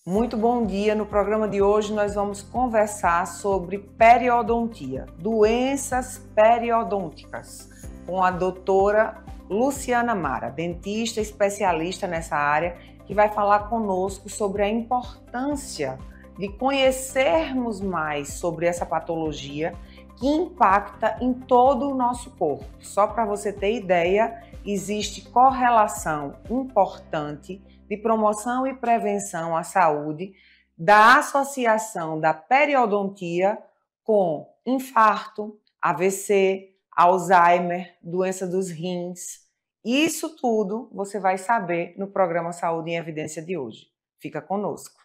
Muito bom dia. No programa de hoje nós vamos conversar sobre periodontia, doenças periodônticas, com a doutora Luciana Mara, dentista especialista nessa área, que vai falar conosco sobre a importância de conhecermos mais sobre essa patologia que impacta em todo o nosso corpo. Só para você ter ideia, existe correlação importante de promoção e prevenção à saúde da associação da periodontia com infarto, AVC, Alzheimer, doença dos rins. Isso tudo você vai saber no programa Saúde em Evidência de hoje. Fica conosco.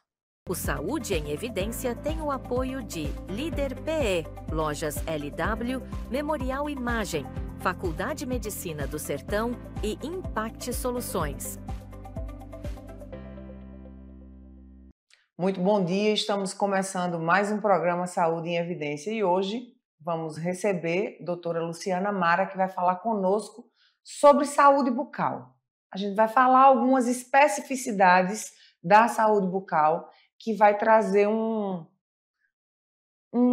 O Saúde em Evidência tem o apoio de Líder PE, Lojas LW, Memorial Imagem, Faculdade Medicina do Sertão e Impact Soluções. Muito bom dia, estamos começando mais um programa Saúde em Evidência e hoje vamos receber a doutora Luciana Mara, que vai falar conosco sobre saúde bucal. A gente vai falar algumas especificidades da saúde bucal que vai trazer um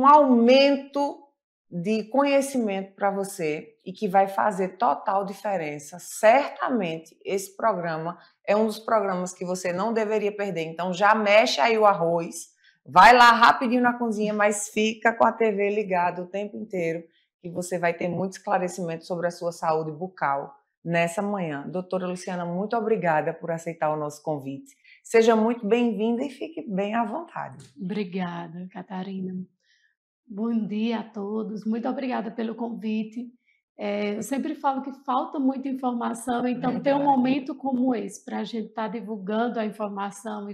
aumento de conhecimento para você e que vai fazer total diferença. Certamente esse programa é um dos programas que você não deveria perder. Então já mexe aí o arroz, vai lá rapidinho na cozinha, mas fica com a TV ligada o tempo inteiro que você vai ter muito esclarecimento sobre a sua saúde bucal nessa manhã. Doutora Luciana, muito obrigada por aceitar o nosso convite. Seja muito bem-vinda e fique bem à vontade. Obrigada, Catarina. Bom dia a todos, muito obrigada pelo convite. Eu sempre falo que falta muita informação, então ter um momento como esse para a gente estar divulgando a informação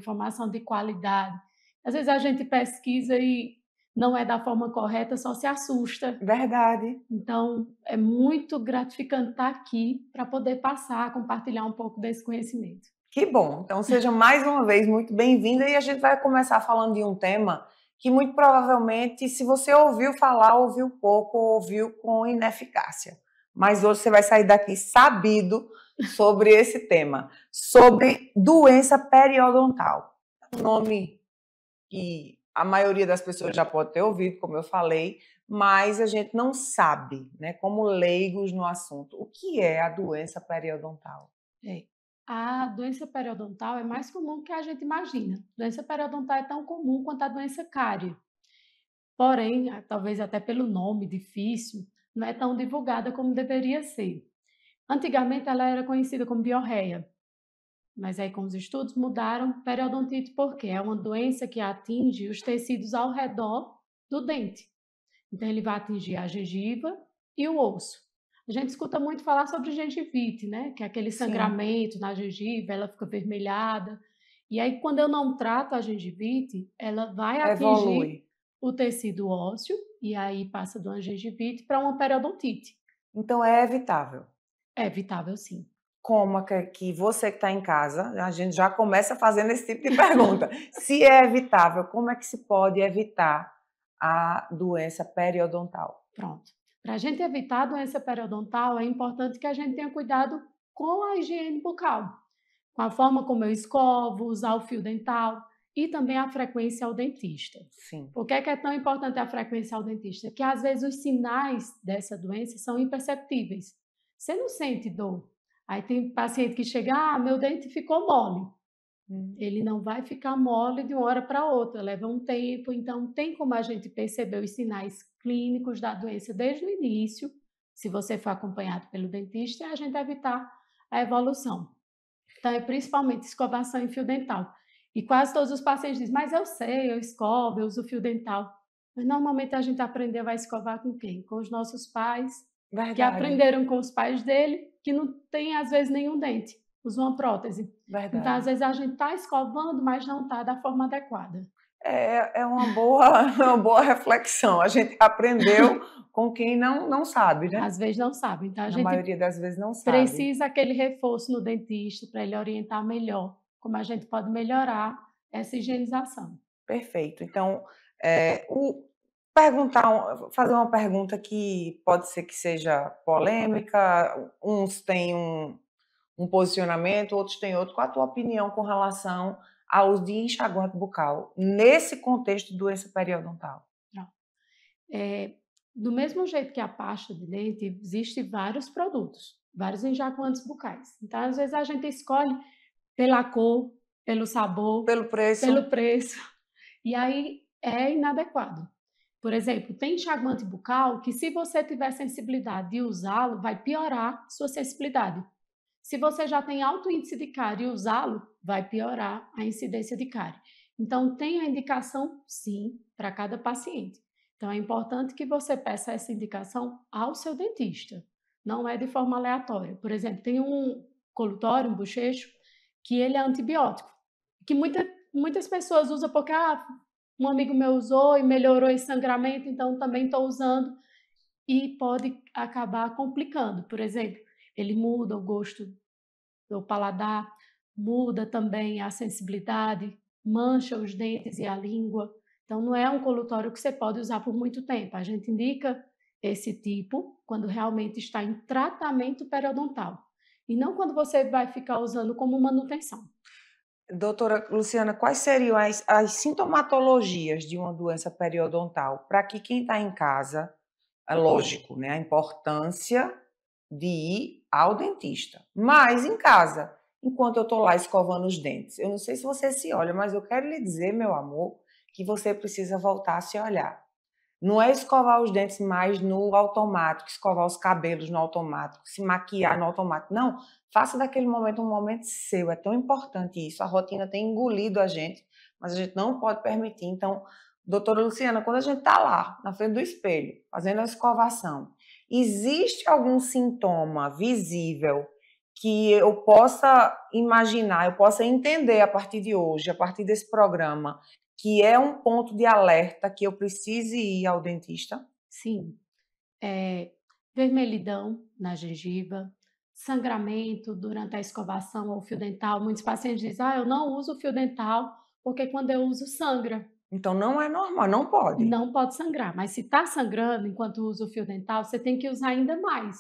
de qualidade. Às vezes a gente pesquisa e não é da forma correta, só se assusta. Verdade. Então é muito gratificante estar aqui para poder passar, compartilhar um pouco desse conhecimento. Que bom! Então seja mais uma vez muito bem-vinda e a gente vai começar falando de um tema que muito provavelmente, se você ouviu falar, ouviu pouco, ouviu com ineficácia. Mas hoje você vai sair daqui sabido sobre esse tema, sobre doença periodontal. É um nome que a maioria das pessoas já pode ter ouvido, como eu falei, mas a gente não sabe, né, como leigos no assunto, o que é a doença periodontal. A doença periodontal é mais comum que a gente imagina. A doença periodontal é tão comum quanto a doença cárie. Porém, talvez até pelo nome difícil, não é tão divulgada como deveria ser. Antigamente ela era conhecida como biorreia, mas aí com os estudos mudaram periodontite porque é uma doença que atinge os tecidos ao redor do dente. Então ele vai atingir a gengiva e o osso. A gente escuta muito falar sobre gengivite, né? Que é aquele sangramento na gengiva, ela fica avermelhada. E aí, quando eu não trato a gengivite, ela vai atingir o tecido ósseo e aí passa de uma gengivite para uma periodontite. Então é evitável? É evitável, sim. Como que você que está em casa, a gente já começa fazendo esse tipo de pergunta. Se é evitável, como é que se pode evitar a doença periodontal? Pronto. Para a gente evitar a doença periodontal, é importante que a gente tenha cuidado com a higiene bucal, com a forma como eu escovo, usar o fio dental e também a frequência ao dentista. Sim. Por que é tão importante a frequência ao dentista? Que às vezes os sinais dessa doença são imperceptíveis. Você não sente dor. Aí tem paciente que chega, meu dente ficou mole. Ele não vai ficar mole de uma hora para outra, leva um tempo, então tem como a gente perceber os sinais clínicos da doença desde o início, se você for acompanhado pelo dentista, e a gente evitar a evolução. Então é principalmente escovação em fio dental. E quase todos os pacientes dizem, mas eu sei, eu escovo, eu uso fio dental. Mas normalmente a gente aprendeu a escovar com quem? Com os nossos pais, que aprenderam com os pais dele, que não tem às vezes nenhum dente. Usa uma prótese. Verdade. Então, às vezes, a gente está escovando, mas não está da forma adequada. É uma boa reflexão. A gente aprendeu com quem não sabe, né? Às vezes não sabe. Então, Na maioria das vezes não sabe. Precisa aquele reforço no dentista para ele orientar melhor como a gente pode melhorar essa higienização. Perfeito. Então, fazer uma pergunta que pode ser que seja polêmica, uns têm um posicionamento, outros têm outro. Qual a tua opinião com relação ao uso de enxaguante bucal nesse contexto de doença periodontal? Não. Do mesmo jeito que a pasta de dente, existem vários produtos, vários enxaguantes bucais. Então, às vezes, a gente escolhe pela cor, pelo sabor, Pelo preço? pelo preço, e aí é inadequado. Por exemplo, tem enxaguante bucal que, se você tiver sensibilidade de usá-lo, vai piorar sua sensibilidade. Se você já tem alto índice de cárie e usá-lo, vai piorar a incidência de cárie. Então, tem a indicação, sim, para cada paciente. Então, é importante que você peça essa indicação ao seu dentista. Não é de forma aleatória. Por exemplo, tem um colutório, um bochecho, que ele é antibiótico, que muitas pessoas usam porque um amigo meu usou e melhorou esse sangramento, então também estou usando, e pode acabar complicando. Por exemplo, ele muda o gosto do paladar, muda também a sensibilidade, mancha os dentes e a língua. Então, não é um colutório que você pode usar por muito tempo. A gente indica esse tipo quando realmente está em tratamento periodontal, e não quando você vai ficar usando como manutenção. Doutora Luciana, quais seriam as sintomatologias de uma doença periodontal? Para que quem está em casa, é lógico, né, a importância de ir ao dentista. Mas em casa, enquanto eu estou lá escovando os dentes, eu não sei se você se olha, mas eu quero lhe dizer, meu amor, que você precisa voltar a se olhar. Não é escovar os dentes mais no automático, escovar os cabelos no automático, se maquiar no automático. Não, faça daquele momento um momento seu. É tão importante isso. A rotina tem engolido a gente, mas a gente não pode permitir. Então, doutora Luciana, quando a gente está lá, na frente do espelho, fazendo a escovação, existe algum sintoma visível que eu possa imaginar, eu possa entender a partir de hoje, a partir desse programa, que é um ponto de alerta que eu precise ir ao dentista? Sim, vermelhidão na gengiva, sangramento durante a escovação ou fio dental. Muitos pacientes dizem, eu não uso fio dental porque quando eu uso sangra. Então não é normal, não pode. Não pode sangrar, mas se está sangrando enquanto usa o fio dental, você tem que usar ainda mais,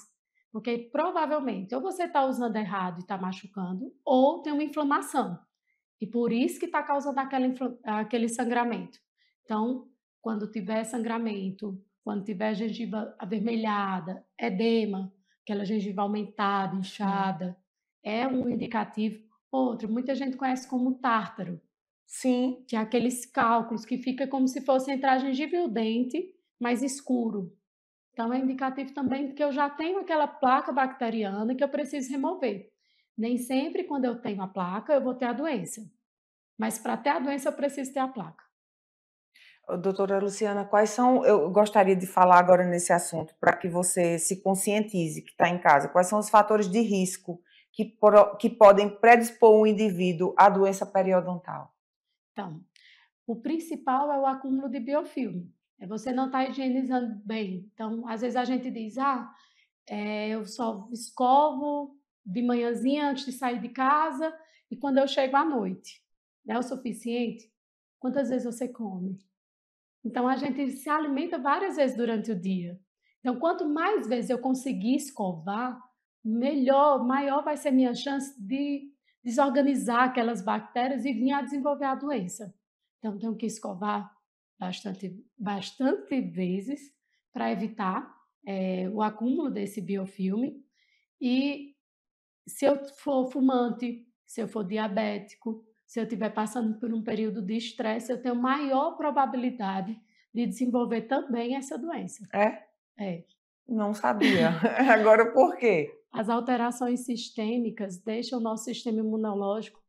porque provavelmente ou você está usando errado e está machucando, ou tem uma inflamação, e por isso que está causando aquele sangramento. Então, quando tiver sangramento, quando tiver gengiva avermelhada, edema, aquela gengiva aumentada, inchada, é um indicativo. Outro, muita gente conhece como tártaro, Sim. que é aqueles cálculos que fica como se fosse entre a gengiva e o dente, mais escuro. Então, é indicativo também de que eu já tenho aquela placa bacteriana que eu preciso remover. Nem sempre, quando eu tenho a placa, eu vou ter a doença. Mas para ter a doença, eu preciso ter a placa. Doutora Luciana, quais são, eu gostaria de falar agora nesse assunto, para que você se conscientize que está em casa, quais são os fatores de risco que podem predispor um indivíduo à doença periodontal? Então, o principal é o acúmulo de biofilme. É você não estar higienizando bem. Então, às vezes a gente diz, eu só escovo de manhãzinha antes de sair de casa e quando eu chego à noite. Não é o suficiente? Quantas vezes você come? Então, a gente se alimenta várias vezes durante o dia. Então, quanto mais vezes eu conseguir escovar, maior vai ser minha chance de desorganizar aquelas bactérias e vir a desenvolver a doença. Então, tenho que escovar bastante vezes para evitar o acúmulo desse biofilme. E se eu for fumante, se eu for diabético, se eu estiver passando por um período de estresse, eu tenho maior probabilidade de desenvolver também essa doença. É? É. Não sabia. Agora por quê? As alterações sistêmicas deixam o nosso sistema imunológico,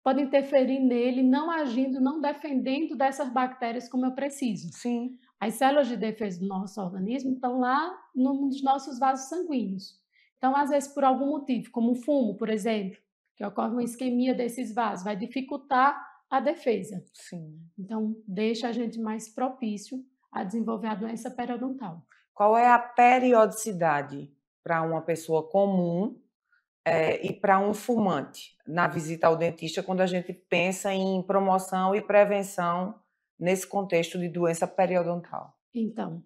pode interferir nele, não agindo, não defendendo dessas bactérias como eu preciso. Sim. As células de defesa do nosso organismo estão lá nos nossos vasos sanguíneos. Então, às vezes, por algum motivo, como o fumo, por exemplo, que ocorre uma isquemia desses vasos, vai dificultar a defesa. Sim. Então, deixa a gente mais propício a desenvolver a doença periodontal. Qual é a periodicidade para uma pessoa comum e para um fumante na visita ao dentista quando a gente pensa em promoção e prevenção nesse contexto de doença periodontal? Então,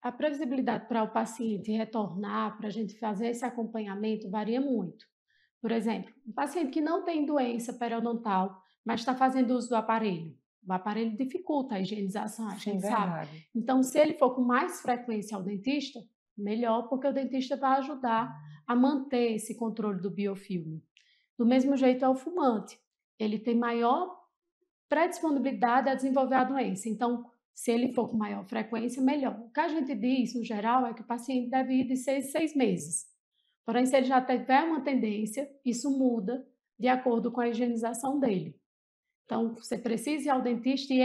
a previsibilidade para o paciente retornar, para a gente fazer esse acompanhamento, varia muito. Por exemplo, um paciente que não tem doença periodontal, mas está fazendo uso do aparelho. O aparelho dificulta a higienização, a gente sabe. Verdade. Então, se ele for com mais frequência ao dentista, melhor, porque o dentista vai ajudar a manter esse controle do biofilme. Do mesmo jeito é o fumante. Ele tem maior predisponibilidade a desenvolver a doença. Então, se ele for com maior frequência, melhor. O que a gente diz, no geral, é que o paciente deve ir de 6 em 6 meses. Porém, se ele já tiver uma tendência, isso muda de acordo com a higienização dele. Então, você precisa ir ao dentista e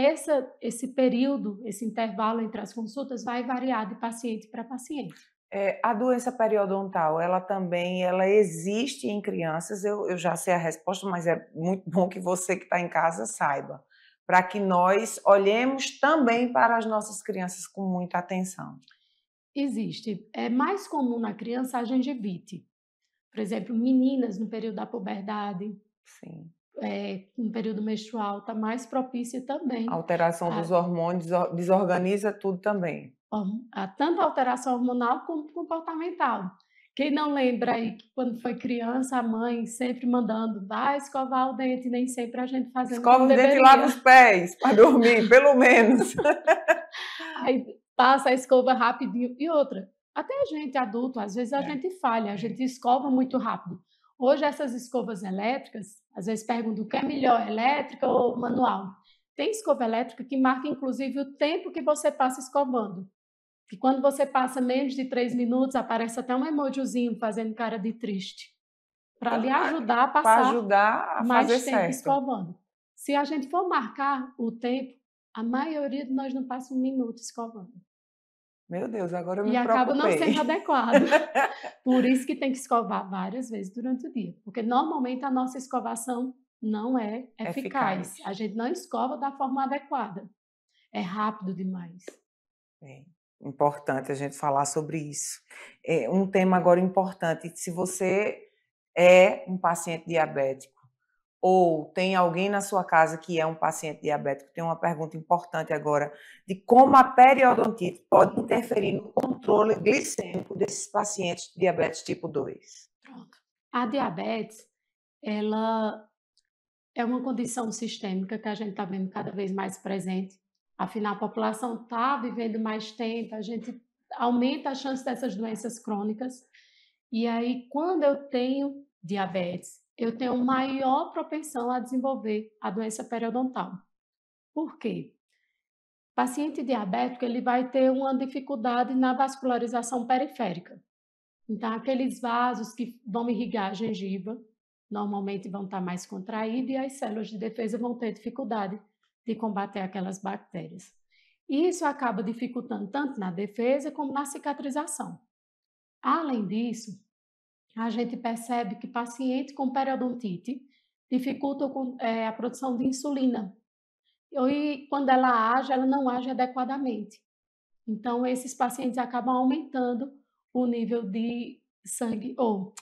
esse período, esse intervalo entre as consultas vai variar de paciente para paciente. A doença periodontal, ela existe em crianças, eu já sei a resposta, mas é muito bom que você que está em casa saiba, para que nós olhemos também para as nossas crianças com muita atenção. Existe. É mais comum na criança a gengivite. Por exemplo, meninas no período da puberdade, Sim. No período menstrual, está mais propícia também. A alteração dos hormônios desorganiza tudo também. Tanto a alteração hormonal como comportamental. Quem não lembra aí que quando foi criança, a mãe sempre mandando, vai escovar o dente, nem sempre a gente fazendo Escova o dente lá nos pés, para dormir, pelo menos. Aí passa a escova rapidinho. E outra, até a gente adulto, às vezes a gente falha, a gente escova muito rápido. Hoje essas escovas elétricas, às vezes perguntam o que é melhor, elétrica ou manual. Tem escova elétrica que marca inclusive o tempo que você passa escovando. Que quando você passa menos de 3 minutos, aparece até um emojizinho fazendo cara de triste. Para lhe ajudar a passar mais tempo escovando. Se a gente for marcar o tempo, a maioria de nós não passa 1 minuto escovando. Meu Deus, agora eu me preocupei. E acaba não sendo adequado. Por isso que tem que escovar várias vezes durante o dia. Porque normalmente a nossa escovação não é eficaz. A gente não escova da forma adequada. É rápido demais. É importante a gente falar sobre isso. Um tema agora importante, se você é um paciente diabético ou tem alguém na sua casa que é um paciente diabético, tem uma pergunta importante agora de como a periodontite pode interferir no controle glicêmico desses pacientes de diabetes tipo 2. Pronto. A diabetes, ela é uma condição sistêmica que a gente está vendo cada vez mais presente. Afinal, a população está vivendo mais tempo, a gente aumenta a chance dessas doenças crônicas. E aí, quando eu tenho diabetes, eu tenho maior propensão a desenvolver a doença periodontal. Por quê? O paciente diabético ele vai ter uma dificuldade na vascularização periférica. Então, aqueles vasos que vão irrigar a gengiva, normalmente vão estar mais contraídos e as células de defesa vão ter dificuldade de combater aquelas bactérias. E isso acaba dificultando tanto na defesa como na cicatrização. Além disso, a gente percebe que paciente com periodontite dificulta a produção de insulina. E quando ela age, ela não age adequadamente. Então, esses pacientes acabam aumentando o nível de sangue ou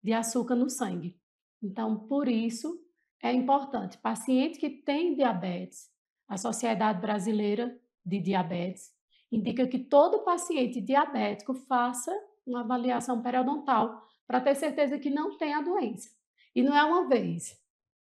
de açúcar no sangue. Então, por isso, é importante. Paciente que tem diabetes, a Sociedade Brasileira de Diabetes indica que todo paciente diabético faça uma avaliação periodontal para ter certeza que não tem a doença. E não é uma vez,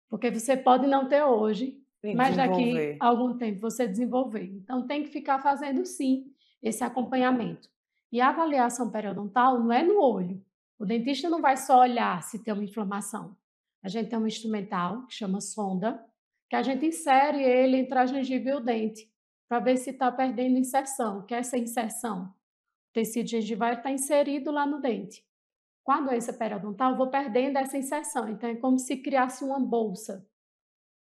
porque você pode não ter hoje, mas daqui a algum tempo você desenvolver. Então, tem que ficar fazendo, sim, esse acompanhamento. E a avaliação periodontal não é no olho. O dentista não vai só olhar se tem uma inflamação. A gente tem um instrumental que chama sonda, que a gente insere ele entre a gengiva e o dente, para ver se está perdendo inserção, que essa inserção, o tecido gengival está inserido lá no dente. Com a doença periodontal, eu vou perdendo essa inserção. Então, é como se criasse uma bolsa.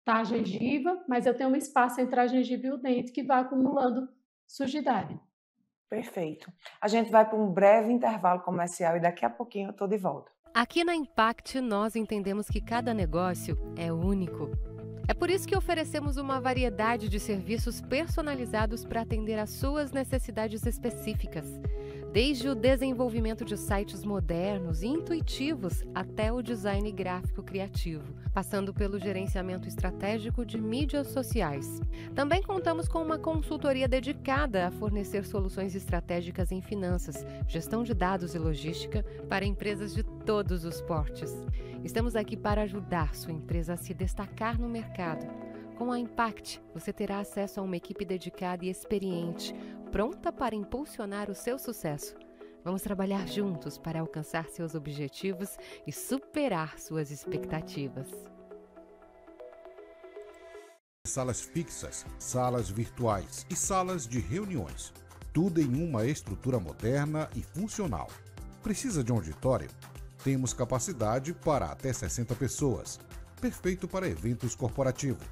Tá a gengiva, mas eu tenho um espaço entre a gengiva e o dente que vai acumulando sujidade. Perfeito. A gente vai para um breve intervalo comercial e daqui a pouquinho eu estou de volta. Aqui na Impact, nós entendemos que cada negócio é único. É por isso que oferecemos uma variedade de serviços personalizados para atender às suas necessidades específicas. Desde o desenvolvimento de sites modernos e intuitivos até o design gráfico criativo, passando pelo gerenciamento estratégico de mídias sociais. Também contamos com uma consultoria dedicada a fornecer soluções estratégicas em finanças, gestão de dados e logística para empresas de todos os portes. Estamos aqui para ajudar sua empresa a se destacar no mercado. Com a Impact, você terá acesso a uma equipe dedicada e experiente, pronta para impulsionar o seu sucesso. Vamos trabalhar juntos para alcançar seus objetivos e superar suas expectativas. Salas fixas, salas virtuais e salas de reuniões. Tudo em uma estrutura moderna e funcional. Precisa de um auditório? Temos capacidade para até 60 pessoas. Perfeito para eventos corporativos.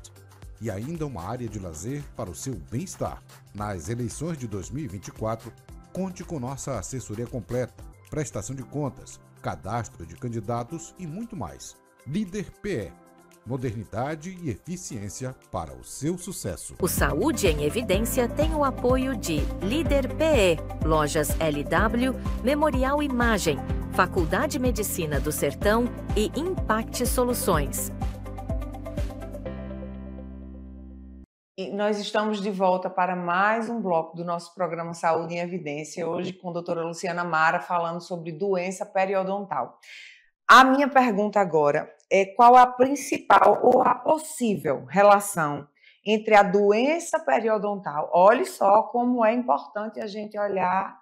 E ainda uma área de lazer para o seu bem-estar. Nas eleições de 2024, conte com nossa assessoria completa, prestação de contas, cadastro de candidatos e muito mais. Líder PE. Modernidade e eficiência para o seu sucesso. O Saúde em Evidência tem o apoio de Líder PE, Lojas LW, Memorial Imagem, Faculdade de Medicina do Sertão e Impact Soluções. E nós estamos de volta para mais um bloco do nosso programa Saúde em Evidência, hoje com a doutora Luciana Mara falando sobre doença periodontal. A minha pergunta agora é qual a principal ou a possível relação entre a doença periodontal, olhe só como é importante a gente olhar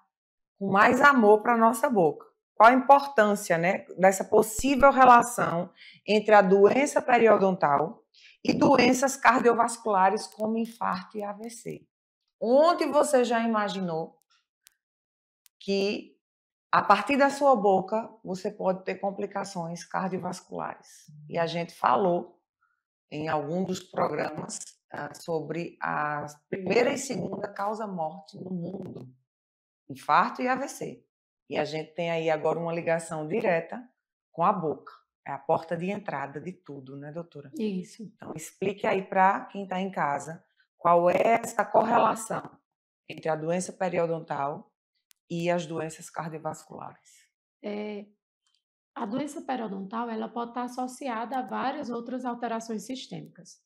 com mais amor para a nossa boca. Qual a importância, né, dessa possível relação entre a doença periodontal e doenças cardiovasculares como infarto e AVC? Onde você já imaginou que a partir da sua boca, você pode ter complicações cardiovasculares? E a gente falou em algum dos programas sobre a primeira e segunda causa-morte no mundo, infarto e AVC. E a gente tem aí agora uma ligação direta com a boca. É a porta de entrada de tudo, né, doutora? Isso. Então, explique aí para quem está em casa qual é essa correlação entre a doença periodontal e as doenças cardiovasculares. A doença periodontal ela pode estar associada a várias outras alterações sistêmicas.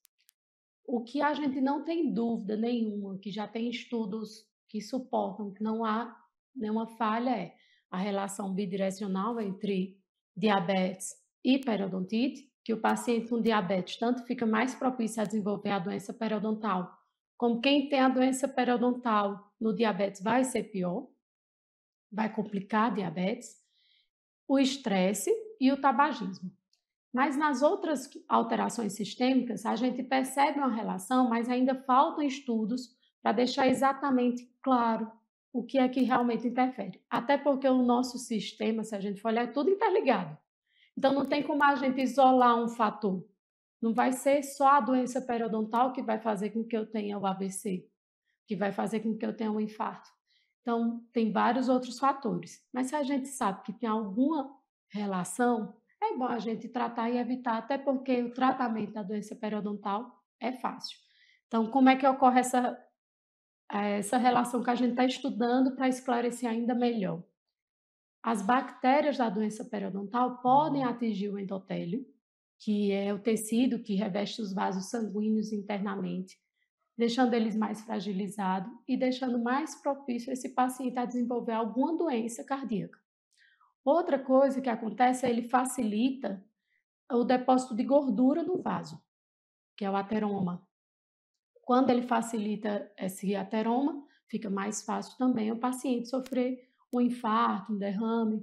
O que a gente não tem dúvida nenhuma, que já tem estudos que suportam que não há nenhuma falha, é a relação bidirecional entre diabetes e periodontite, que o paciente com diabetes tanto fica mais propício a desenvolver a doença periodontal, como quem tem a doença periodontal no diabetes vai ser pior, vai complicar a diabetes, o estresse e o tabagismo. Mas nas outras alterações sistêmicas, a gente percebe uma relação, mas ainda faltam estudos para deixar exatamente claro o que é que realmente interfere. Até porque o nosso sistema, se a gente for olhar, é tudo interligado. Então, não tem como a gente isolar um fator. Não vai ser só a doença periodontal que vai fazer com que eu tenha o AVC, que vai fazer com que eu tenha um infarto. Então, tem vários outros fatores. Mas se a gente sabe que tem alguma relação, é bom a gente tratar e evitar, até porque o tratamento da doença periodontal é fácil. Então, como é que ocorre essa relação que a gente está estudando para esclarecer ainda melhor? As bactérias da doença periodontal podem atingir o endotélio, que é o tecido que reveste os vasos sanguíneos internamente, deixando eles mais fragilizados e deixando mais propício esse paciente a desenvolver alguma doença cardíaca. Outra coisa que acontece é ele facilita o depósito de gordura no vaso, que é o ateroma. Quando ele facilita esse ateroma, fica mais fácil também o paciente sofrer um infarto, um derrame.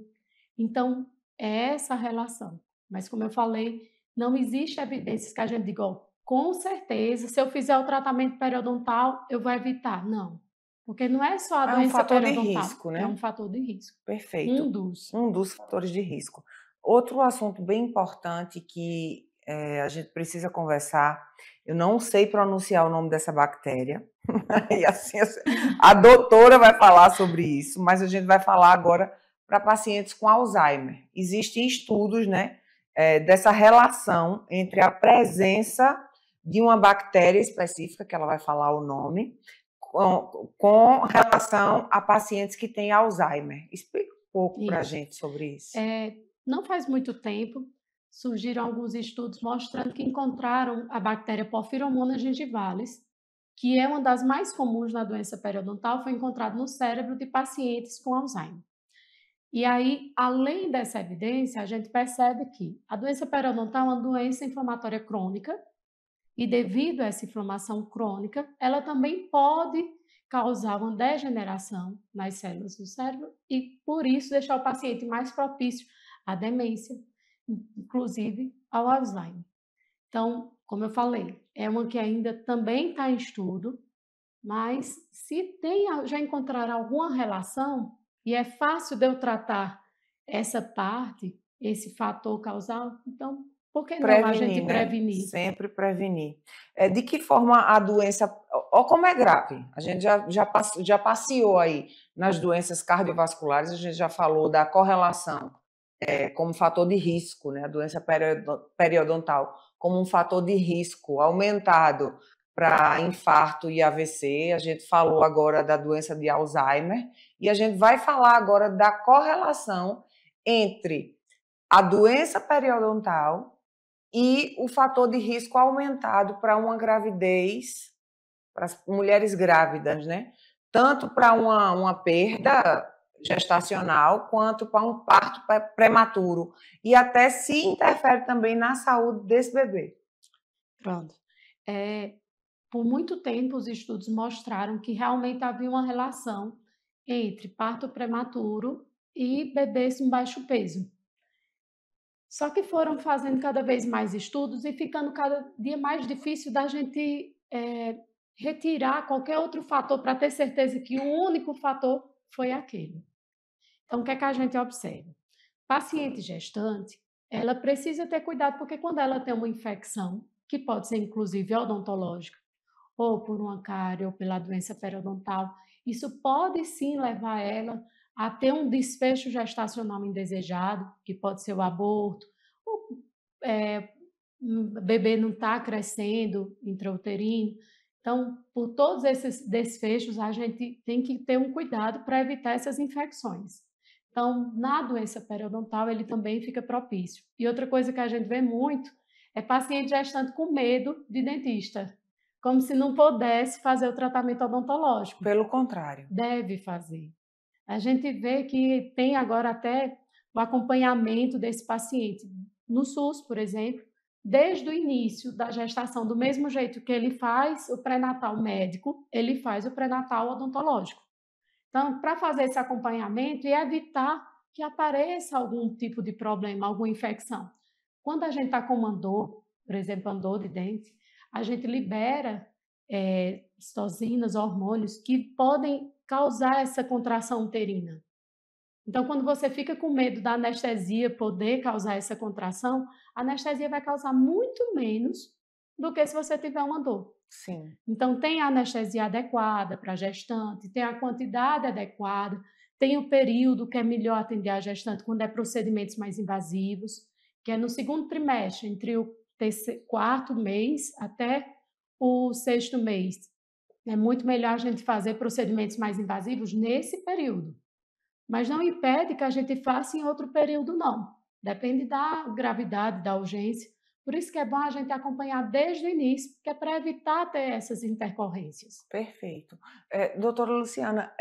Então, é essa relação. Mas, como eu falei, não existe evidências que a gente diga, com certeza, se eu fizer o tratamento periodontal, eu vou evitar. Não. Porque não é só a doença periodontal. É um fator de risco, né? É um fator de risco. Perfeito. Um dos fatores de risco. Outro assunto bem importante que a gente precisa conversar, eu não sei pronunciar o nome dessa bactéria, e assim a doutora vai falar sobre isso, mas a gente vai falar agora para pacientes com Alzheimer. Existem estudos, né, dessa relação entre a presença de uma bactéria específica, que ela vai falar o nome, com relação a pacientes que têm Alzheimer. Explica um pouco para a gente sobre isso. Não faz muito tempo, surgiram alguns estudos mostrando que encontraram a bactéria Porphyromonas gingivalis, que é uma das mais comuns na doença periodontal, foi encontrado no cérebro de pacientes com Alzheimer. E aí, além dessa evidência, a gente percebe que a doença periodontal é uma doença inflamatória crônica e devido a essa inflamação crônica, ela também pode causar uma degeneração nas células do cérebro e, por isso, deixar o paciente mais propício à demência, inclusive ao Alzheimer. Então, como eu falei, é uma que ainda também está em estudo, mas se já encontrar alguma relação, e é fácil de eu tratar essa parte, esse fator causal, então, por que não a gente Prevenir, né? prevenir? Sempre prevenir. De que forma a doença... Ó, como é grave. A gente já passeou aí nas doenças cardiovasculares, a gente já falou da correlação como fator de risco, né? A doença periodontal como um fator de risco aumentado para infarto e AVC. A gente falou agora da doença de Alzheimer e a gente vai falar agora da correlação entre a doença periodontal e o fator de risco aumentado para uma gravidez, para as mulheres grávidas, né? Tanto para uma perda gestacional, quanto para um parto prematuro. E até se interfere também na saúde desse bebê. Pronto. Por muito tempo, os estudos mostraram que realmente havia uma relação entre parto prematuro e bebês com baixo peso. Só que foram fazendo cada vez mais estudos e ficando cada dia mais difícil da gente retirar qualquer outro fator para ter certeza que o único fator foi aquele. Então, o que é que a gente observa? Paciente gestante, ela precisa ter cuidado porque quando ela tem uma infecção, que pode ser inclusive odontológica, ou por uma cárie, ou pela doença periodontal, isso pode sim levar ela a ter um desfecho gestacional indesejado, que pode ser o aborto, o bebê não está crescendo intrauterino. Então, por todos esses desfechos, a gente tem que ter um cuidado para evitar essas infecções. Então, na doença periodontal, ele também fica propício. E outra coisa que a gente vê muito é paciente gestante com medo de dentista, como se não pudesse fazer o tratamento odontológico. Pelo contrário. Deve fazer. A gente vê que tem agora até o acompanhamento desse paciente. No SUS, por exemplo, desde o início da gestação, do mesmo jeito que ele faz o pré-natal médico, ele faz o pré-natal odontológico. Então, para fazer esse acompanhamento e evitar que apareça algum tipo de problema, alguma infecção. Quando a gente está com uma dor, por exemplo, uma dor de dente, a gente libera citocinas, hormônios que podem causar essa contração uterina. Então, quando você fica com medo da anestesia poder causar essa contração, a anestesia vai causar muito menos do que se você tiver uma dor. Sim. Então, tem a anestesia adequada para a gestante, tem a quantidade adequada, tem o período que é melhor atender a gestante quando é procedimentos mais invasivos, que é no segundo trimestre, entre o quarto mês até o sexto mês. É muito melhor a gente fazer procedimentos mais invasivos nesse período. Mas não impede que a gente faça em outro período, não. Depende da gravidade, da urgência. Por isso que é bom a gente acompanhar desde o início, que é para evitar ter essas intercorrências. Perfeito. Doutora Luciana,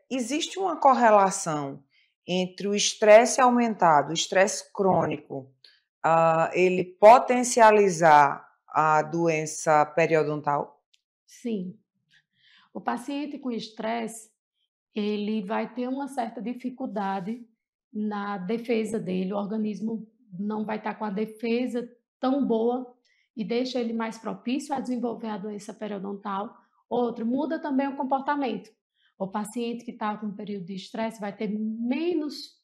existe uma correlação entre o estresse aumentado, o estresse crônico, ele potencializar a doença periodontal? Sim. O paciente com estresse, ele vai ter uma certa dificuldade na defesa dele, o organismo não vai estar com a defesa tão boa e deixa ele mais propício a desenvolver a doença periodontal. Outro, muda também o comportamento. O paciente que está com um período de estresse vai ter menos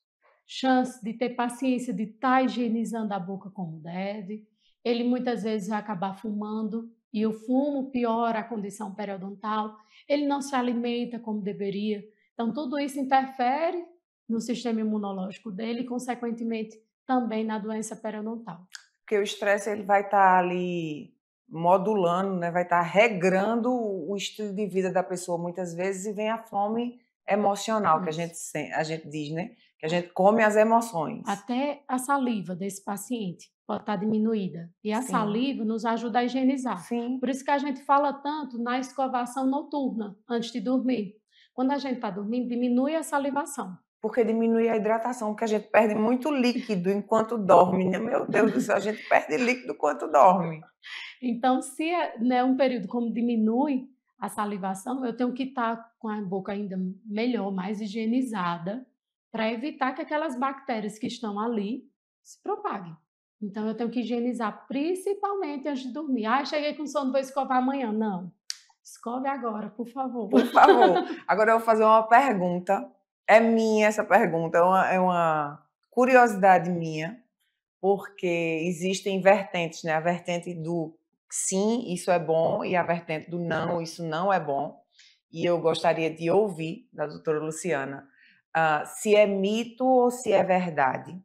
chance de ter paciência de estar higienizando a boca como deve. Ele muitas vezes vai acabar fumando e o fumo piora a condição periodontal. Ele não se alimenta como deveria. Então, tudo isso interfere no sistema imunológico dele e, consequentemente, também na doença periodontal. Porque o estresse ele vai estar ali modulando, né? Vai estar regrando o estilo de vida da pessoa muitas vezes e vem a fome emocional, que a gente diz, né? Que a gente come as emoções. Até a saliva desse paciente pode estar diminuída. E a Sim. saliva nos ajuda a higienizar. Sim. Por isso que a gente fala tanto na escovação noturna, antes de dormir. Quando a gente está dormindo, diminui a salivação. porque diminui a hidratação, porque a gente perde muito líquido enquanto dorme, né? Meu Deus do céu, a gente perde líquido enquanto dorme. Então, se é um período como diminui a salivação, eu tenho que estar com a boca ainda melhor, mais higienizada, para evitar que aquelas bactérias que estão ali se propaguem. Então, eu tenho que higienizar principalmente antes de dormir. Ah, cheguei com sono, vou escovar amanhã. Não, escove agora, por favor. Por favor. Agora eu vou fazer uma pergunta. É minha essa pergunta, é uma curiosidade minha, porque existem vertentes, né? A vertente do sim, isso é bom, e a vertente do não, isso não é bom. E eu gostaria de ouvir da doutora Luciana se é mito ou se é verdade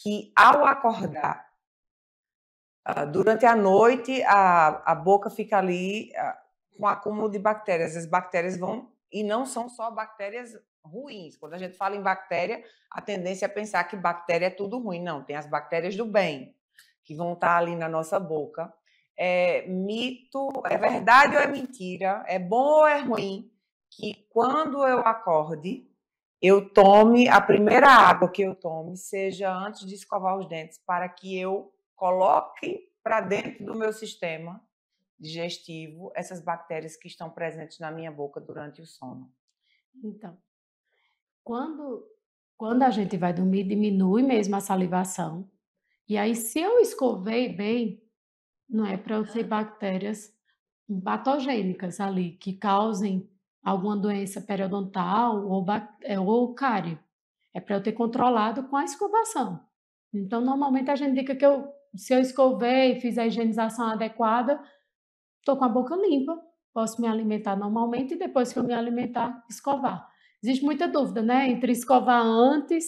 que ao acordar, durante a noite, a boca fica ali com acúmulo de bactérias. As bactérias vão, e não são só bactérias ruins. Quando a gente fala em bactéria, a tendência é pensar que bactéria é tudo ruim. Não, tem as bactérias do bem, que vão estar ali na nossa boca. É mito, é verdade ou é mentira? É bom ou é ruim que quando eu acorde, eu tome, a primeira água que eu tome seja antes de escovar os dentes, para que eu coloque para dentro do meu sistema digestivo essas bactérias que estão presentes na minha boca durante o sono? Então, quando a gente vai dormir, diminui mesmo a salivação. E aí, se eu escovei bem, não é para eu ter bactérias patogênicas ali, que causem alguma doença periodontal ou cárie. É para eu ter controlado com a escovação. Então, normalmente a gente indica que se eu escovei, fiz a higienização adequada, estou com a boca limpa, posso me alimentar normalmente e depois que eu me alimentar, escovar. Existe muita dúvida, né? Entre escovar antes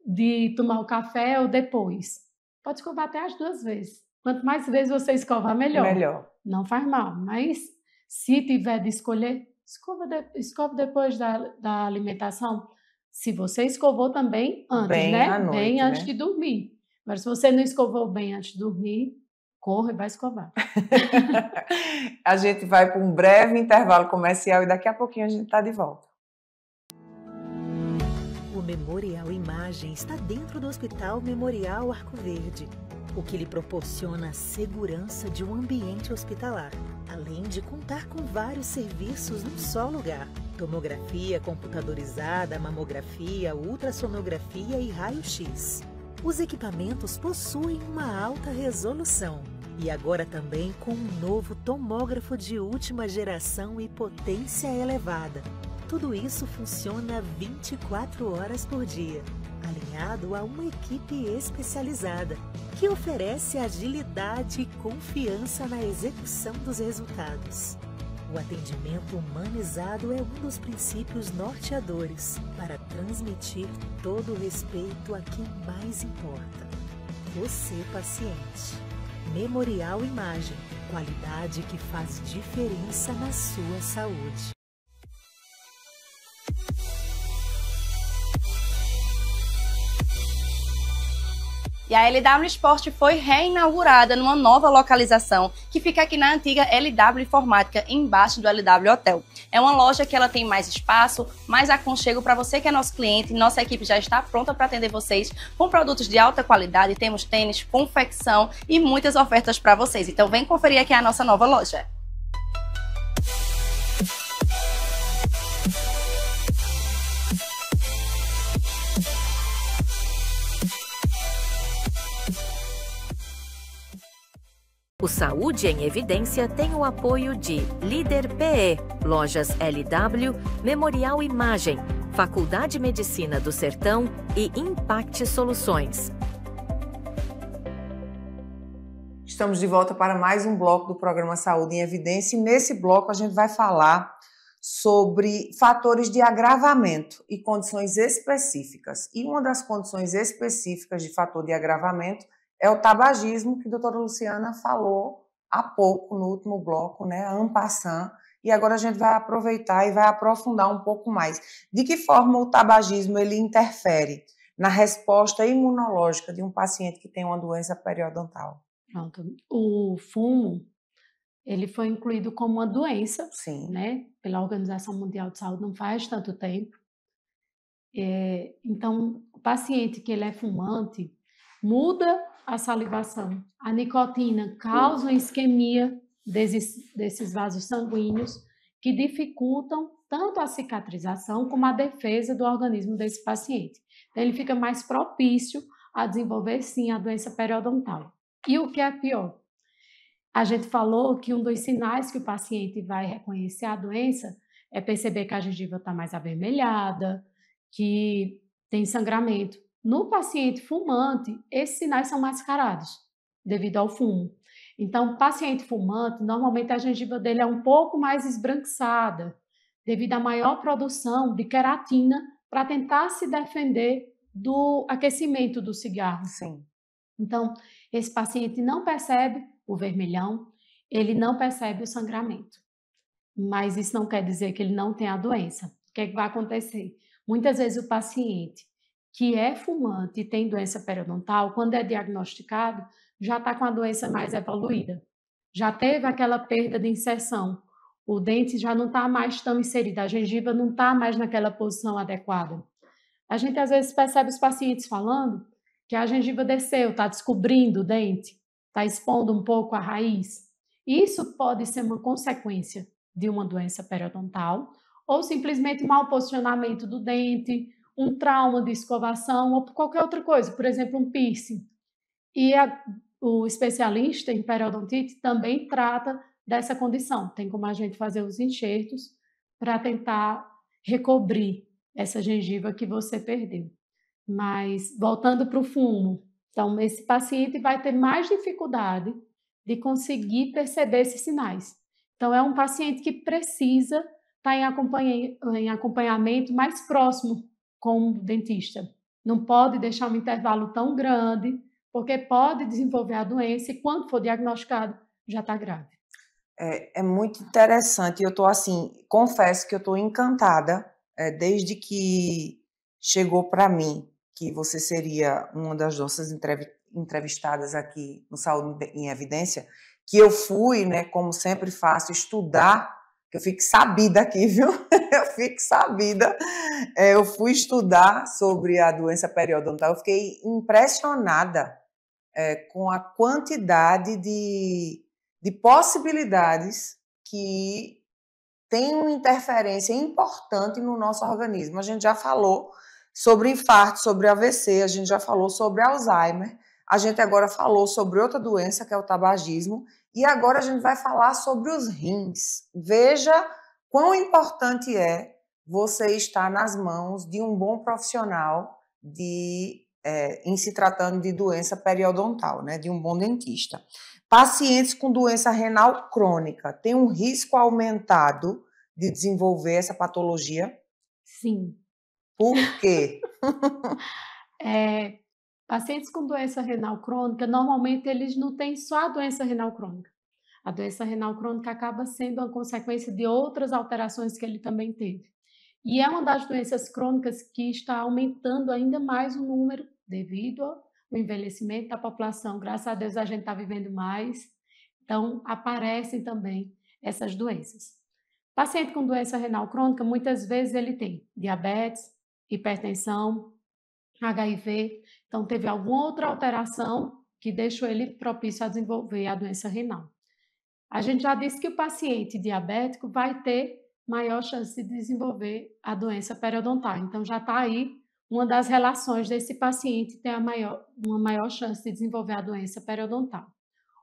de tomar o café ou depois. Pode escovar até as 2 vezes. Quanto mais vezes você escovar, melhor. Não faz mal, mas se tiver de escolher, escova depois da alimentação. Se você escovou também antes, bem né? à noite, bem antes né? de dormir. Agora, se você não escovou bem antes de dormir, corra e vai escovar. A gente vai para um breve intervalo comercial e daqui a pouquinho a gente está de volta. O Memorial Imagem está dentro do Hospital Memorial Arco Verde, o que lhe proporciona a segurança de um ambiente hospitalar, além de contar com vários serviços num só lugar: tomografia computadorizada, mamografia, ultrassonografia e raio-x. Os equipamentos possuem uma alta resolução e agora também com um novo tomógrafo de última geração e potência elevada. Tudo isso funciona 24 horas por dia, alinhado a uma equipe especializada, que oferece agilidade e confiança na execução dos resultados. O atendimento humanizado é um dos princípios norteadores para transmitir todo o respeito a quem mais importa: você, paciente. Memorial Imagem, qualidade que faz diferença na sua saúde. E a LW Sport foi reinaugurada numa nova localização, que fica aqui na antiga LW Informática, embaixo do LW Hotel. É uma loja que ela tem mais espaço, mais aconchego para você que é nosso cliente. Nossa equipe já está pronta para atender vocês com produtos de alta qualidade. Temos tênis, confecção e muitas ofertas para vocês. Então vem conferir aqui a nossa nova loja. O Saúde em Evidência tem o apoio de Líder PE, Lojas LW, Memorial Imagem, Faculdade Medicina do Sertão e Impact Soluções. Estamos de volta para mais um bloco do programa Saúde em Evidência e nesse bloco a gente vai falar sobre fatores de agravamento e condições específicas. E uma das condições específicas de fator de agravamento é o tabagismo, que a doutora Luciana falou há pouco no último bloco, né, en passant, e agora a gente vai aproveitar e vai aprofundar um pouco mais. De que forma o tabagismo ele interfere na resposta imunológica de um paciente que tem uma doença periodontal? Pronto. O fumo, ele foi incluído como uma doença, Sim. né, pela Organização Mundial de Saúde não faz tanto tempo. Então, o paciente que ele é fumante muda a salivação. A nicotina causa uma isquemia desses vasos sanguíneos que dificultam tanto a cicatrização como a defesa do organismo desse paciente. Então, ele fica mais propício a desenvolver, sim, a doença periodontal. E o que é pior? A gente falou que um dos sinais que o paciente vai reconhecer a doença é perceber que a gengiva está mais avermelhada, que tem sangramento. No paciente fumante, esses sinais são mascarados devido ao fumo. Então, o paciente fumante, normalmente a gengiva dele é um pouco mais esbranquiçada, devido à maior produção de queratina para tentar se defender do aquecimento do cigarro. Sim. Então, esse paciente não percebe o vermelhão, ele não percebe o sangramento. Mas isso não quer dizer que ele não tem a doença. O que é que vai acontecer? Muitas vezes o paciente que é fumante e tem doença periodontal, quando é diagnosticado, já está com a doença mais evoluída. Já teve aquela perda de inserção. O dente já não está mais tão inserido, a gengiva não está mais naquela posição adequada. A gente às vezes percebe os pacientes falando que a gengiva desceu, está descobrindo o dente, está expondo um pouco a raiz. Isso pode ser uma consequência de uma doença periodontal ou simplesmente mau posicionamento do dente, um trauma de escovação ou qualquer outra coisa, por exemplo, um piercing. E o especialista em periodontite também trata dessa condição. Tem como a gente fazer os enxertos para tentar recobrir essa gengiva que você perdeu. Mas, voltando para o fumo, então esse paciente vai ter mais dificuldade de conseguir perceber esses sinais. Então, é um paciente que precisa estar em acompanhamento mais próximo com o dentista. Não pode deixar um intervalo tão grande, porque pode desenvolver a doença e, quando for diagnosticado, já está grave. É muito interessante. Eu estou assim, confesso que eu estou encantada desde que chegou para mim que você seria uma das nossas entrevistadas aqui no Saúde em Evidência, que eu fui, né, como sempre faço, estudar, que eu fico sabida aqui, viu? Eu fico sabida. Eu fui estudar sobre a doença periodontal, eu fiquei impressionada com a quantidade de possibilidades que tem uma interferência importante no nosso organismo. A gente já falou sobre infarto, sobre AVC, a gente já falou sobre Alzheimer, a gente agora falou sobre outra doença, que é o tabagismo, e agora a gente vai falar sobre os rins. Veja quão importante é você estar nas mãos de um bom profissional em se tratando de doença periodontal, né, de um bom dentista. Pacientes com doença renal crônica têm um risco aumentado de desenvolver essa patologia? Sim. Por quê? Pacientes com doença renal crônica, normalmente eles não têm só a doença renal crônica. A doença renal crônica acaba sendo uma consequência de outras alterações que ele também teve. E é uma das doenças crônicas que está aumentando ainda mais o número devido ao envelhecimento da população. Graças a Deus a gente está vivendo mais, então aparecem também essas doenças. Paciente com doença renal crônica, muitas vezes ele tem diabetes, hipertensão, HIV, então teve alguma outra alteração que deixou ele propício a desenvolver a doença renal. A gente já disse que o paciente diabético vai ter maior chance de desenvolver a doença periodontal, então já está aí uma das relações desse paciente ter uma maior chance de desenvolver a doença periodontal.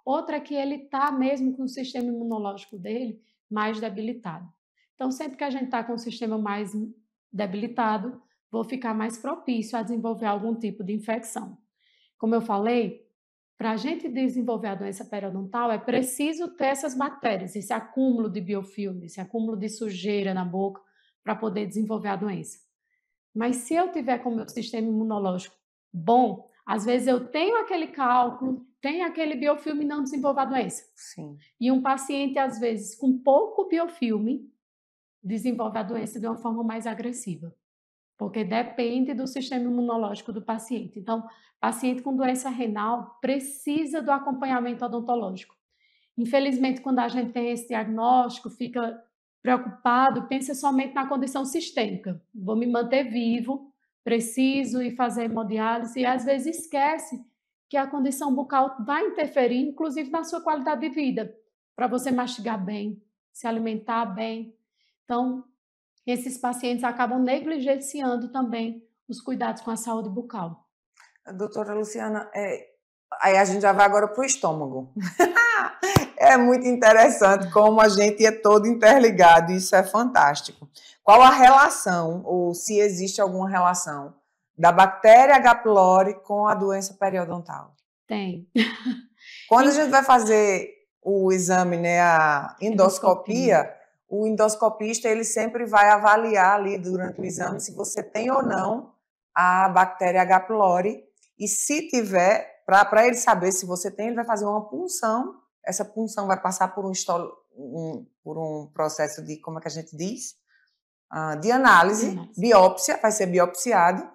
Outra é que ele está mesmo com o sistema imunológico dele mais debilitado. Então, sempre que a gente está com o sistema mais debilitado, vou ficar mais propício a desenvolver algum tipo de infecção. Como eu falei, para a gente desenvolver a doença periodontal, é preciso ter essas bactérias, esse acúmulo de biofilme, esse acúmulo de sujeira na boca, para poder desenvolver a doença. Mas se eu tiver com o meu sistema imunológico bom, às vezes eu tenho aquele cálculo, tenho aquele biofilme e não desenvolvo a doença. Sim. E um paciente, às vezes, com pouco biofilme, desenvolve a doença de uma forma mais agressiva, porque depende do sistema imunológico do paciente. Então, paciente com doença renal precisa do acompanhamento odontológico. Infelizmente, quando a gente tem esse diagnóstico, fica preocupado, pensa somente na condição sistêmica. Vou me manter vivo, preciso ir fazer hemodiálise e às vezes esquece que a condição bucal vai interferir, inclusive na sua qualidade de vida, para você mastigar bem, se alimentar bem. Então, esses pacientes acabam negligenciando também os cuidados com a saúde bucal. Doutora Luciana, aí a gente já vai agora para o estômago. É muito interessante como a gente é todo interligado, isso é fantástico. Qual a relação, ou se existe alguma relação, da bactéria H. pylori com a doença periodontal? Tem. Quando a gente vai fazer o exame, né, a endoscopia, o endoscopista ele sempre vai avaliar ali durante o exame se você tem ou não a bactéria H. pylori, e se tiver, para ele saber se você tem, ele vai fazer uma punção. Essa punção vai passar por um processo de, como é que a gente diz? De análise, biópsia, vai ser biopsiado.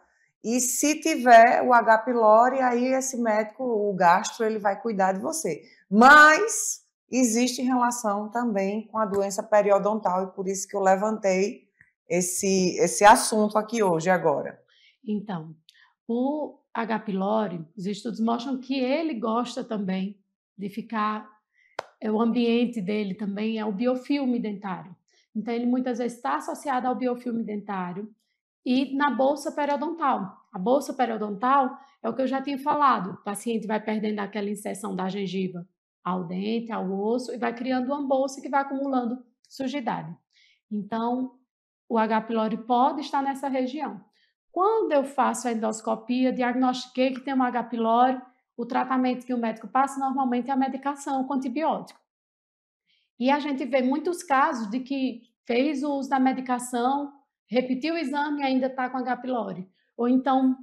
E se tiver o H. pylori, aí esse médico, o gastro, ele vai cuidar de você. Mas existe relação também com a doença periodontal, e por isso que eu levantei esse assunto aqui hoje, agora. Então, o H. pylori, os estudos mostram que ele gosta também de ficar, o ambiente dele também é o biofilme dentário. Então, ele muitas vezes está associado ao biofilme dentário e na bolsa periodontal. A bolsa periodontal é o que eu já tinha falado, o paciente vai perdendo aquela inserção da gengiva ao dente, ao osso, e vai criando uma bolsa que vai acumulando sujidade. Então, o H. pylori pode estar nessa região. Quando eu faço a endoscopia, diagnostiquei que tem um H. pylori, o tratamento que o médico passa normalmente é a medicação com antibiótico. E a gente vê muitos casos de que fez o uso da medicação, repetiu o exame e ainda está com H. pylori. Ou então,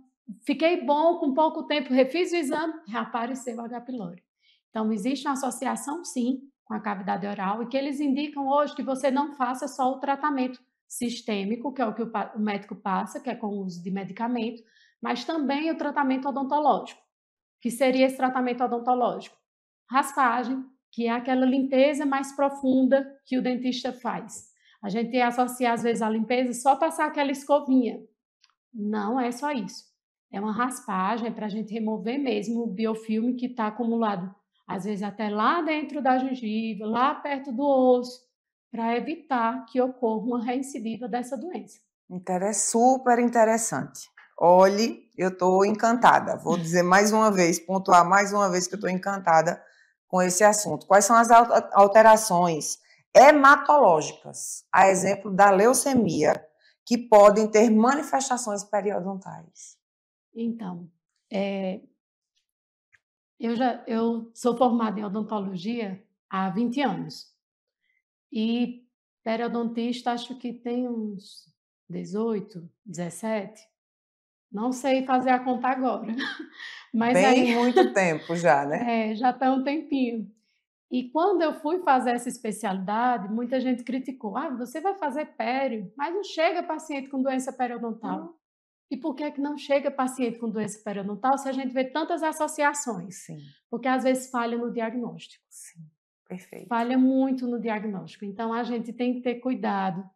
fiquei bom, com pouco tempo refiz o exame, reapareceu o H. pylori. Então, existe uma associação, sim, com a cavidade oral, e que eles indicam hoje que você não faça só o tratamento sistêmico, que é o que o médico passa, que é com o uso de medicamento, mas também o tratamento odontológico, que seria esse tratamento odontológico. Raspagem, que é aquela limpeza mais profunda que o dentista faz. A gente associa, às vezes, a limpeza só passar aquela escovinha. Não é só isso. É uma raspagem, é para a gente remover mesmo o biofilme que está acumulado, às vezes até lá dentro da gengiva, lá perto do osso, para evitar que ocorra uma reincidiva dessa doença. Super interessante. Olhe, eu estou encantada. Vou dizer mais uma vez, pontuar mais uma vez que eu estou encantada com esse assunto. Quais são as alterações hematológicas, a exemplo da leucemia, que podem ter manifestações periodontais? Então, eu sou formada em odontologia há 20 anos. E periodontista acho que tem uns 18, 17. Não sei fazer a conta agora. Mas bem muito tempo já, né? Já está um tempinho. E quando eu fui fazer essa especialidade, muita gente criticou. Você vai fazer pério, mas não chega paciente com doença periodontal. E por que não chega paciente com doença periodontal se a gente vê tantas associações? Sim. Porque às vezes falha no diagnóstico. Sim, perfeito. Falha muito no diagnóstico. Então, a gente tem que ter cuidado.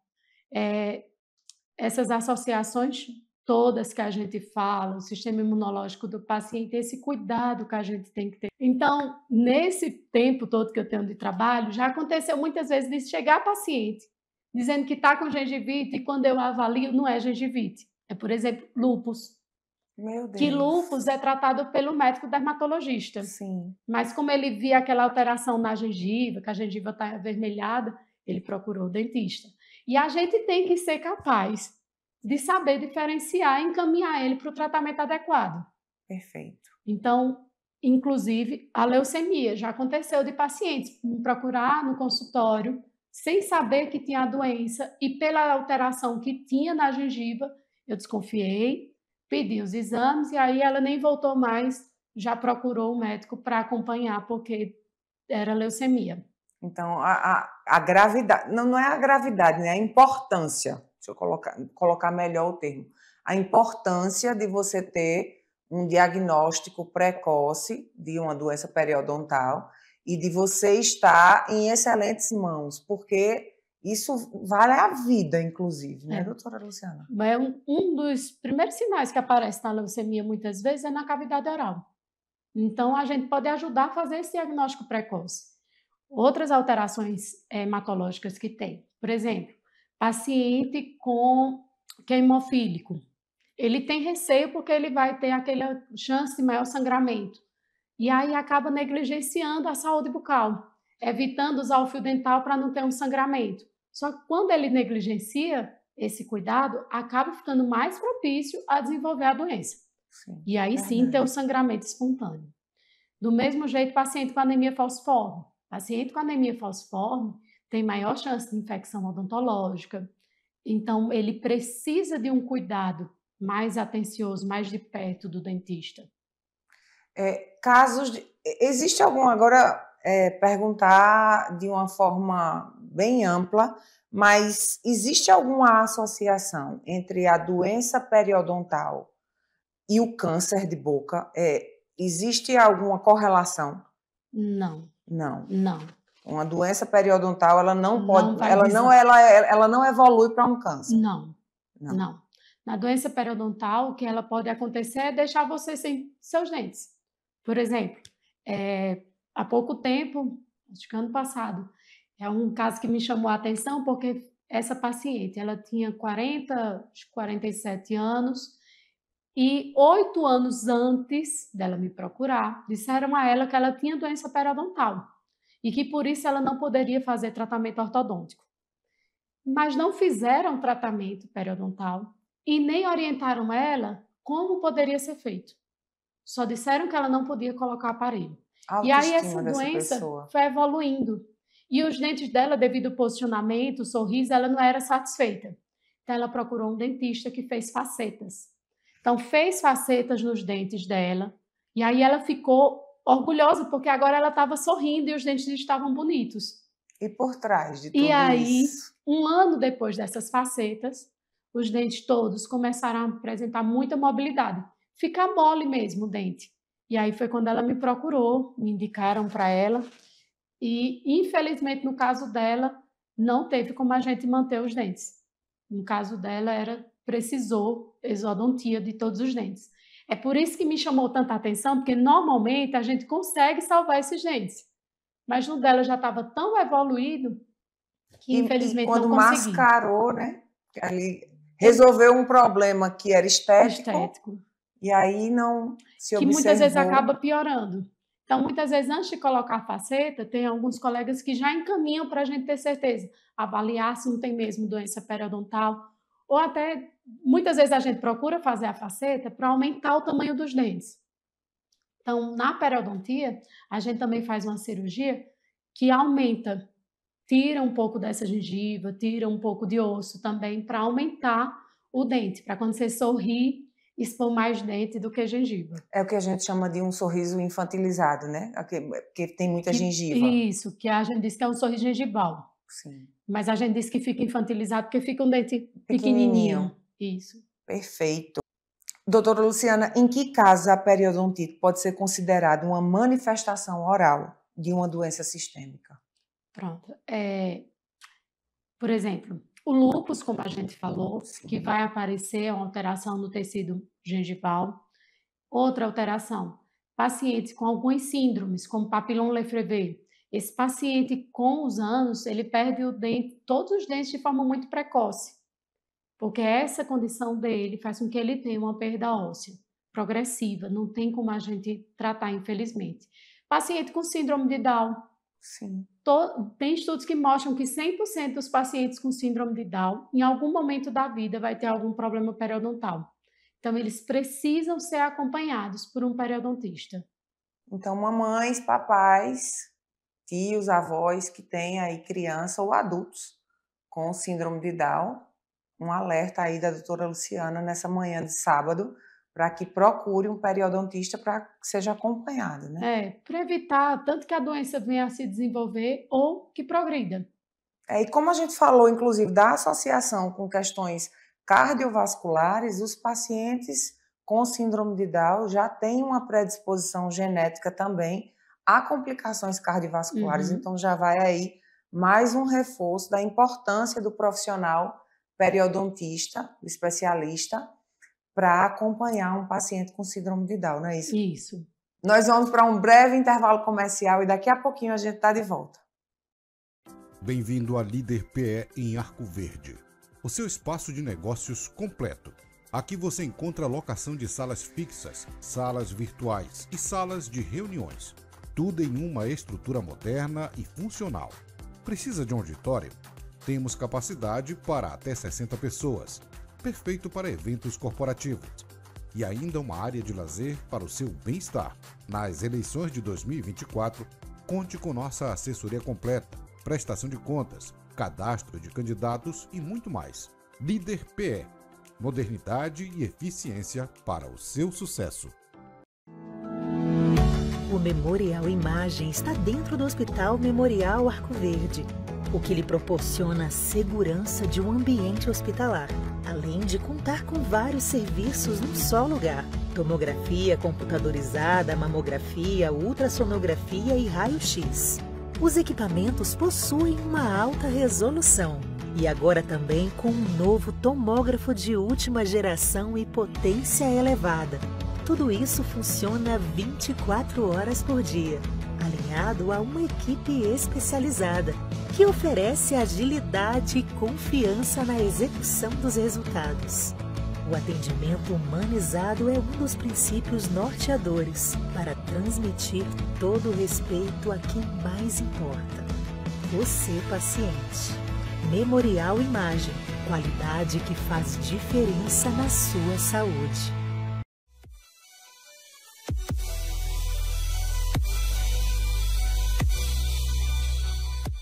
Essas associações todas que a gente fala, o sistema imunológico do paciente, esse cuidado que a gente tem que ter. Então, nesse tempo todo que eu tenho de trabalho, já aconteceu muitas vezes de chegar paciente dizendo que está com gengivite e quando eu avalio, não é gengivite. É, por exemplo, lúpus. Meu Deus. Que lúpus é tratado pelo médico dermatologista. Sim. Mas como ele via aquela alteração na gengiva, que a gengiva está avermelhada, ele procurou o dentista. E a gente tem que ser capaz de saber diferenciar e encaminhar ele para o tratamento adequado. Perfeito. Então, inclusive, a leucemia já aconteceu de pacientes me procurar no consultório sem saber que tinha a doença e pela alteração que tinha na gengiva, eu desconfiei, pedi os exames e aí ela nem voltou mais, já procurou o médico para acompanhar porque era leucemia. Então, a gravidade, não é a gravidade, né? A importância, deixa eu colocar melhor o termo, a importância de você ter um diagnóstico precoce de uma doença periodontal e de você estar em excelentes mãos, porque Isso vale a vida, inclusive, né, doutora Luciana? Um dos primeiros sinais que aparece na leucemia, muitas vezes, é na cavidade oral. Então, a gente pode ajudar a fazer esse diagnóstico precoce. Outras alterações hematológicas que tem, por exemplo, paciente que é hemofílico, ele tem receio porque ele vai ter aquela chance de maior sangramento. E aí acaba negligenciando a saúde bucal, evitando usar o fio dental para não ter um sangramento. Só que quando ele negligencia esse cuidado, acaba ficando mais propício a desenvolver a doença. Sim, e aí sim ter o sangramento espontâneo. Do mesmo jeito, paciente com anemia falciforme. Paciente com anemia falciforme tem maior chance de infecção odontológica. Então, ele precisa de um cuidado mais atencioso, mais de perto do dentista. Existe algum, agora perguntar de uma forma bem ampla, mas existe alguma associação entre a doença periodontal e o câncer de boca? Existe alguma correlação? Não. Não. Não. Uma doença periodontal, ela não pode, Não ela não evolui para um câncer. Não. Na doença periodontal, o que ela pode acontecer é deixar você sem seus dentes. Por exemplo, há pouco tempo, acho que ano passado, é um caso que me chamou a atenção porque essa paciente, ela tinha 47 anos e 8 anos antes dela me procurar, disseram a ela que ela tinha doença periodontal e que por isso ela não poderia fazer tratamento ortodôntico. Mas não fizeram tratamento periodontal e nem orientaram ela como poderia ser feito. Só disseram que ela não podia colocar aparelho. E aí essa doença foi evoluindo. E os dentes dela, devido ao posicionamento, o sorriso, ela não era satisfeita. Então ela procurou um dentista que fez facetas. Então fez facetas nos dentes dela. E aí ela ficou orgulhosa, porque agora ela estava sorrindo e os dentes estavam bonitos. E por trás de tudo E aí, isso? um ano depois dessas facetas, os dentes todos começaram a apresentar muita mobilidade. Ficar mole mesmo o dente. E aí foi quando ela me procurou, me indicaram para ela. E, infelizmente, no caso dela, não teve como a gente manter os dentes. No caso dela, precisou exodontia de todos os dentes. É por isso que me chamou tanta atenção, porque normalmente a gente consegue salvar esses dentes. Mas no dela já estava tão evoluído que, infelizmente, não consegui. Quando mascarou, né? Ali resolveu um problema que era estético. E aí não se observou. Que muitas vezes acaba piorando. Então, muitas vezes, antes de colocar a faceta, tem alguns colegas que já encaminham para a gente ter certeza, avaliar se não tem mesmo doença periodontal, ou até, muitas vezes, a gente procura fazer a faceta para aumentar o tamanho dos dentes. Então, na periodontia, a gente também faz uma cirurgia que aumenta, tira um pouco dessa gengiva, tira um pouco de osso também, para aumentar o dente, para quando você sorrir, expor mais dente do que gengiva. É o que a gente chama de um sorriso infantilizado, né? Porque tem muita gengiva. Isso, que a gente diz que é um sorriso gengival. Sim. Mas a gente diz que fica infantilizado porque fica um dente pequenininho. Isso. Perfeito. Doutora Luciana, em que casos a periodontite pode ser considerada uma manifestação oral de uma doença sistêmica? Pronto. Por exemplo, o lúpus, como a gente falou, que vai aparecer uma alteração no tecido gengival. Outra alteração, pacientes com algumas síndromes, como Papillon-Lefebvre. Esse paciente, com os anos, ele perde todos os dentes de forma muito precoce, porque essa condição dele faz com que ele tenha uma perda óssea progressiva, não tem como a gente tratar, infelizmente. Paciente com síndrome de Down. Sim. Tem estudos que mostram que 100% dos pacientes com síndrome de Down, em algum momento da vida, vai ter algum problema periodontal. Então, eles precisam ser acompanhados por um periodontista. Então, mamães, papais, tios, avós que têm aí criança ou adultos com síndrome de Down, um alerta aí da doutora Luciana nessa manhã de sábado, para que procure um periodontista para que seja acompanhado, né? Para evitar tanto que a doença venha a se desenvolver ou que progrida. E como a gente falou, inclusive, da associação com questões cardiovasculares, os pacientes com síndrome de Down já têm uma predisposição genética também a complicações cardiovasculares, então já vai aí mais um reforço da importância do profissional periodontista, especialista, para acompanhar um paciente com síndrome de Down, não é isso? Isso. Nós vamos para um breve intervalo comercial e daqui a pouquinho a gente está de volta. Bem-vindo à Líder PE em Arco Verde, o seu espaço de negócios completo. Aqui você encontra locação de salas fixas, salas virtuais e salas de reuniões. Tudo em uma estrutura moderna e funcional. Precisa de um auditório? Temos capacidade para até 60 pessoas. Perfeito para eventos corporativos. E ainda uma área de lazer para o seu bem-estar. Nas eleições de 2024, conte com nossa assessoria completa, prestação de contas, cadastro de candidatos e muito mais. Líder PE. Modernidade e eficiência para o seu sucesso. O Memorial Imagem está dentro do Hospital Memorial Arco Verde, o que lhe proporciona a segurança de um ambiente hospitalar, além de contar com vários serviços num só lugar: tomografia computadorizada, mamografia, ultrassonografia e raio-x. Os equipamentos possuem uma alta resolução e agora também com um novo tomógrafo de última geração e potência elevada. Tudo isso funciona 24 horas por dia, alinhado a uma equipe especializada, que oferece agilidade e confiança na execução dos resultados. O atendimento humanizado é um dos princípios norteadores para transmitir todo o respeito a quem mais importa: você, paciente. Memorial Imagem, qualidade que faz diferença na sua saúde.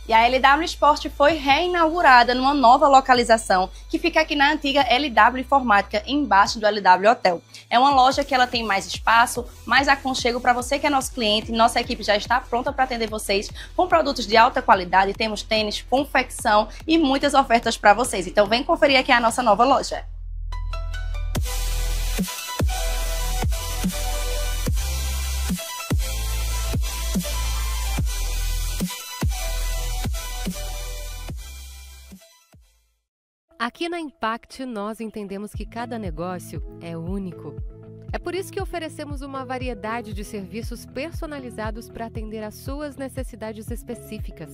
E a LW Sport foi reinaugurada numa nova localização, que fica aqui na antiga LW Informática, embaixo do LW Hotel. É uma loja que ela tem mais espaço, mais aconchego para você que é nosso cliente. Nossa equipe já está pronta para atender vocês com produtos de alta qualidade. Temos tênis, confecção e muitas ofertas para vocês. Então vem conferir aqui a nossa nova loja. Aqui na Impact, nós entendemos que cada negócio é único. É por isso que oferecemos uma variedade de serviços personalizados para atender às suas necessidades específicas.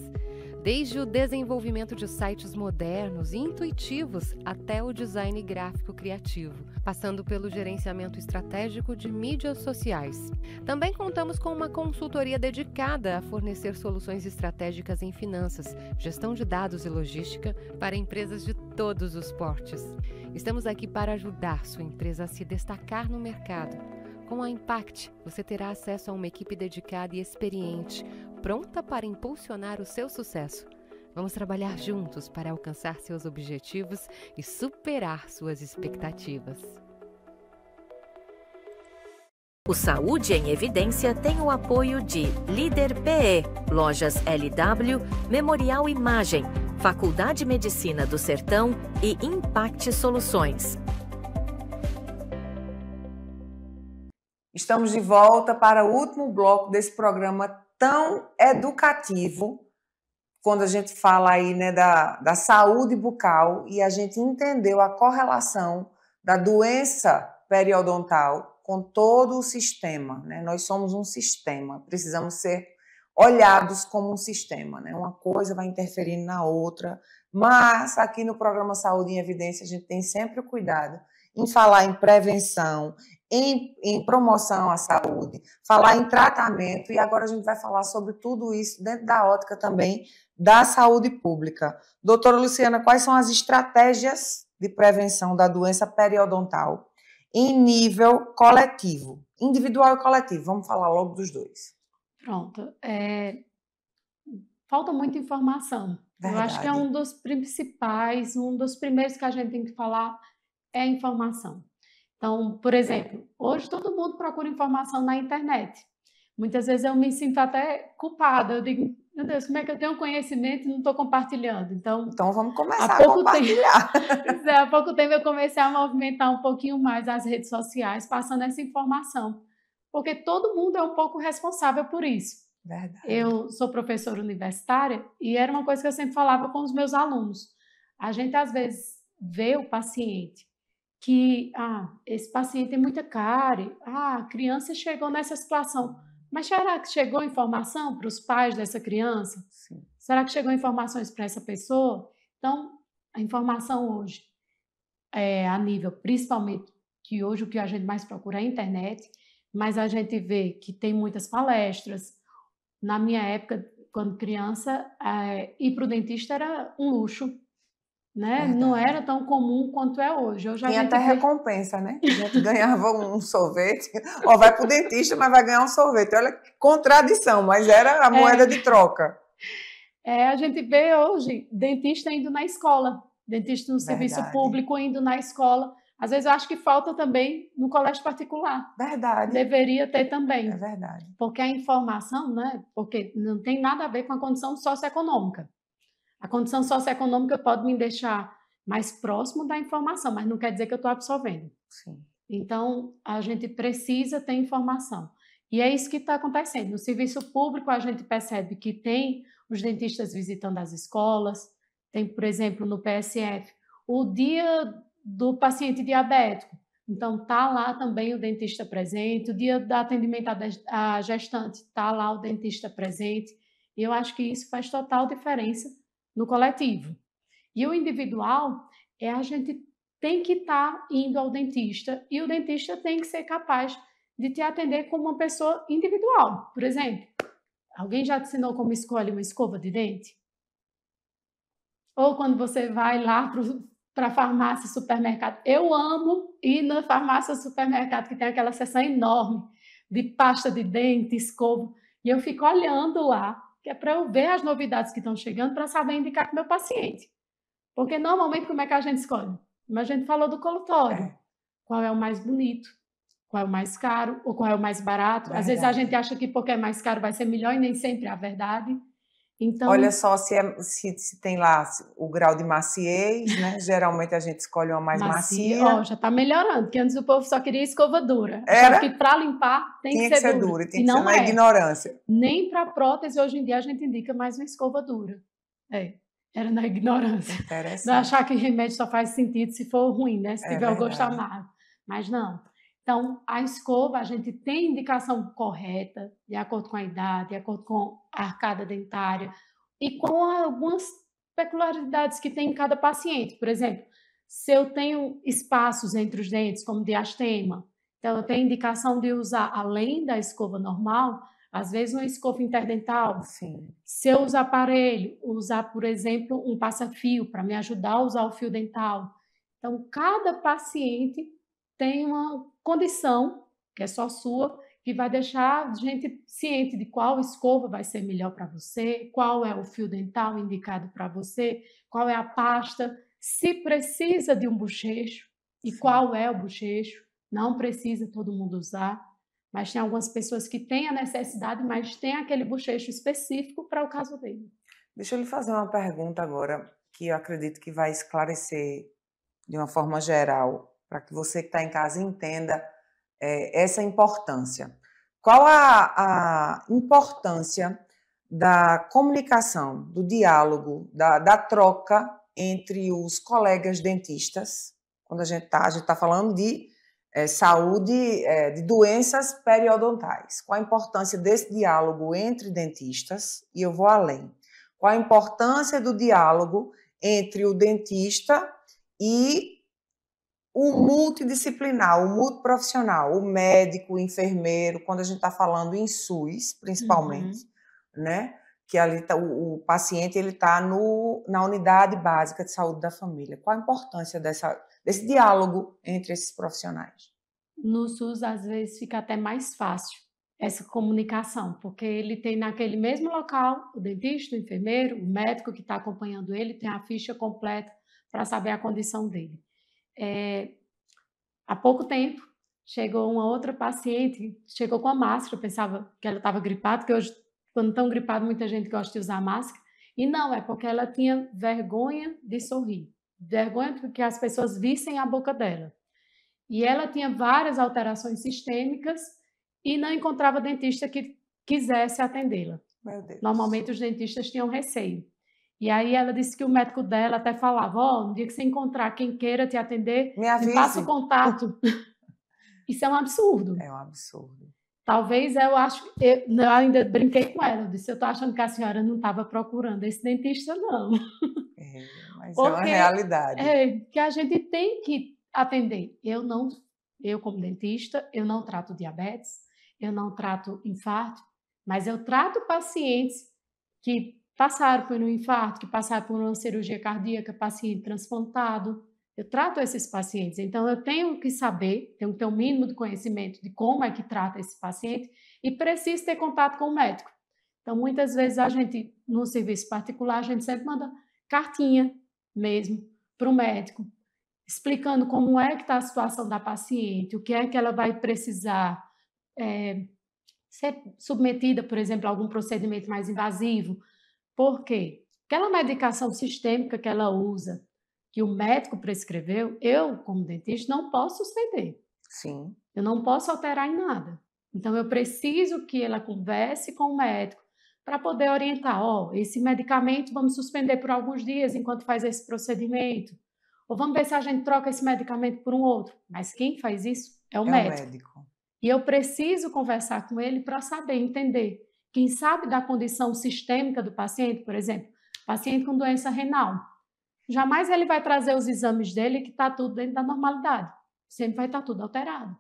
Desde o desenvolvimento de sites modernos e intuitivos até o design gráfico criativo, passando pelo gerenciamento estratégico de mídias sociais. Também contamos com uma consultoria dedicada a fornecer soluções estratégicas em finanças, gestão de dados e logística para empresas de todos os portes. Estamos aqui para ajudar sua empresa a se destacar no mercado. Com a Impact, você terá acesso a uma equipe dedicada e experiente, pronta para impulsionar o seu sucesso. Vamos trabalhar juntos para alcançar seus objetivos e superar suas expectativas. O Saúde em Evidência tem o apoio de Líder PE, Lojas LW, Memorial Imagem, Faculdade Medicina do Sertão e Impact Soluções. Estamos de volta para o último bloco desse programa tão educativo, quando a gente fala aí, né, da saúde bucal, e a gente entendeu a correlação da doença periodontal com todo o sistema, né? Nós somos um sistema, precisamos ser olhados como um sistema, né? Uma coisa vai interferindo na outra, mas aqui no programa Saúde em Evidência a gente tem sempre o cuidado em falar em prevenção, em promoção à saúde, falar em tratamento, e agora a gente vai falar sobre tudo isso dentro da ótica também da saúde pública. Doutora Luciana, quais são as estratégias de prevenção da doença periodontal em nível coletivo, individual e coletivo? Vamos falar logo dos dois. Pronto. Falta muita informação. Verdade. Eu acho que é um dos principais, um dos primeiros que a gente tem que falar é a informação. Então, por exemplo, hoje todo mundo procura informação na internet. Muitas vezes eu me sinto até culpada. Eu digo, meu Deus, como é que eu tenho conhecimento e não estou compartilhando? Então vamos começar a compartilhar. Há pouco tempo eu comecei a movimentar um pouquinho mais as redes sociais, passando essa informação. Porque todo mundo é um pouco responsável por isso. Verdade. Eu sou professora universitária e era uma coisa que eu sempre falava com os meus alunos. A gente, às vezes, vê o paciente que, esse paciente tem muita cárie, a criança chegou nessa situação. Mas será que chegou informação para os pais dessa criança? Sim. Será que chegou informações para essa pessoa? Então, a informação hoje, a nível, principalmente, que hoje o que a gente mais procura é a internet, mas a gente vê que tem muitas palestras. Na minha época, quando criança, ir para o dentista era um luxo, né? Verdade. Não era tão comum quanto é hoje. Hoje Tinha até recompensa, né? A gente ganhava um sorvete, ou vai para o dentista, mas vai ganhar um sorvete. Olha que contradição, mas era a moeda de troca. A gente vê hoje dentista indo na escola, dentista no serviço público indo na escola. Às vezes eu acho que falta também no colégio particular. Verdade. Deveria ter também. É verdade. Porque a informação, né? Porque não tem nada a ver com a condição socioeconômica. A condição socioeconômica pode me deixar mais próximo da informação, mas não quer dizer que eu estou absorvendo. Sim. Então, a gente precisa ter informação. E é isso que está acontecendo. No serviço público, a gente percebe que tem os dentistas visitando as escolas, tem, por exemplo, no PSF, o dia do paciente diabético. Então, está lá também o dentista presente, o dia do atendimento à gestante, está lá o dentista presente. E eu acho que isso faz total diferença no coletivo. E o individual, a gente tem que estar indo ao dentista e o dentista tem que ser capaz de te atender como uma pessoa individual. Por exemplo, alguém já te ensinou como escolhe uma escova de dente? Ou quando você vai lá para a farmácia, supermercado. Eu amo ir na farmácia, supermercado, que tem aquela seção enorme de pasta de dente, escova, e eu fico olhando lá, que é para eu ver as novidades que estão chegando, para saber indicar para o meu paciente. Porque normalmente como é que a gente escolhe? Como a gente falou do colutório. Qual é o mais bonito? Qual é o mais caro? Ou qual é o mais barato? Verdade. Às vezes a gente acha que porque é mais caro vai ser melhor e nem sempre é a verdade. Então, olha só se tem lá o grau de maciez, né? Geralmente a gente escolhe uma mais macia. Já está melhorando, porque antes o povo só queria escova dura. Era? Achava que para limpar tem que ser dura. Tem que ser na ignorância. Nem para prótese, hoje em dia, a gente indica mais uma escova dura. Era na ignorância. Interessante. Não achar que remédio só faz sentido se for ruim, né? Se tiver o gosto amargo. Mas não. Então, a escova, a gente tem indicação correta, de acordo com a idade, de acordo com a arcada dentária e com algumas peculiaridades que tem em cada paciente. Por exemplo, se eu tenho espaços entre os dentes, como diastema, então eu tenho indicação de usar, além da escova normal, às vezes uma escova interdental. Sim. Se eu usar aparelho, usar, por exemplo, um passa-fio para me ajudar a usar o fio dental. Então, cada paciente tem uma condição, que é só sua, que vai deixar a gente ciente de qual escova vai ser melhor para você, qual é o fio dental indicado para você, qual é a pasta, se precisa de um bochecho e qual é o bochecho. Não precisa todo mundo usar, mas tem algumas pessoas que têm a necessidade, mas tem aquele bochecho específico para o caso dele. Deixa eu lhe fazer uma pergunta agora, que eu acredito que vai esclarecer de uma forma geral, para que você que está em casa entenda essa importância. Qual a importância da comunicação, do diálogo, da troca entre os colegas dentistas, quando a gente está falando de saúde, de doenças periodontais? Qual a importância desse diálogo entre dentistas? E eu vou além. Qual a importância do diálogo entre o dentista e o multidisciplinar, o multiprofissional, o médico, o enfermeiro, quando a gente está falando em SUS, principalmente, né? Que ali tá, o paciente está na unidade básica de saúde da família. Qual a importância desse diálogo entre esses profissionais? No SUS, às vezes, fica até mais fácil essa comunicação, porque ele tem naquele mesmo local o dentista, o enfermeiro, o médico que está acompanhando ele, tem a ficha completa para saber a condição dele. Há pouco tempo, chegou uma outra paciente, chegou com a máscara, eu pensava que ela estava gripada, porque hoje, quando estão gripados, muita gente gosta de usar máscara, e não, é porque ela tinha vergonha de sorrir, vergonha de que as pessoas vissem a boca dela. E ela tinha várias alterações sistêmicas e não encontrava dentista que quisesse atendê-la. Meu Deus. Normalmente os dentistas tinham receio. E aí ela disse que o médico dela até falava, ó, no dia que você encontrar quem queira te atender, Me avise. me passa o contato. Isso é um absurdo. É um absurdo. Talvez eu ainda brinquei com ela, eu disse, eu estou achando que a senhora não estava procurando esse dentista, não. Mas Porque é uma realidade. que a gente tem que atender. Eu como dentista, eu não trato diabetes, eu não trato infarto, mas eu trato pacientes que passaram por um infarto, que passaram por uma cirurgia cardíaca, paciente transplantado. Eu trato esses pacientes, então eu tenho que saber, tenho que ter um mínimo de conhecimento de como é que trata esse paciente e preciso ter contato com o médico. Então, muitas vezes a gente, no serviço particular, a gente sempre manda cartinha mesmo para o médico, explicando como é que está a situação da paciente, o que é que ela vai precisar ser submetida, por exemplo, a algum procedimento mais invasivo. Por quê? Aquela medicação sistêmica que ela usa, que o médico prescreveu, eu, como dentista, não posso suspender. Sim. Eu não posso alterar em nada. Então, eu preciso que ela converse com o médico para poder orientar, esse medicamento vamos suspender por alguns dias enquanto faz esse procedimento. Ou vamos ver se a gente troca esse medicamento por um outro. Mas quem faz isso é o médico. E eu preciso conversar com ele para saber, entender. Quem sabe da condição sistêmica do paciente, por exemplo, paciente com doença renal. Jamais ele vai trazer os exames dele que está tudo dentro da normalidade. Sempre vai estar tudo alterado.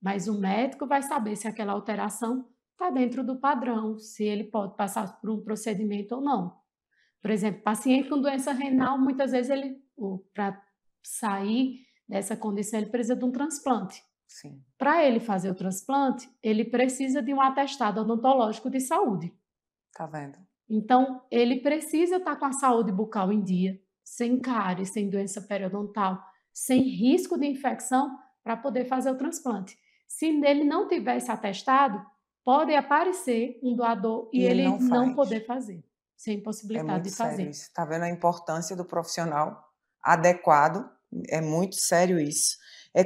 Mas o médico vai saber se aquela alteração está dentro do padrão, se ele pode passar por um procedimento ou não. Por exemplo, paciente com doença renal, muitas vezes para sair dessa condição, ele precisa de um transplante. Sim. Para ele fazer o transplante, ele precisa de um atestado odontológico de saúde. Tá vendo? Então, ele precisa estar com a saúde bucal em dia, sem cárie, sem doença periodontal, sem risco de infecção para poder fazer o transplante. Se ele não tiver esse atestado, pode aparecer um doador e ele não poder fazer, sem possibilidade de fazer. Sério isso. Está vendo a importância do profissional adequado? É muito sério isso.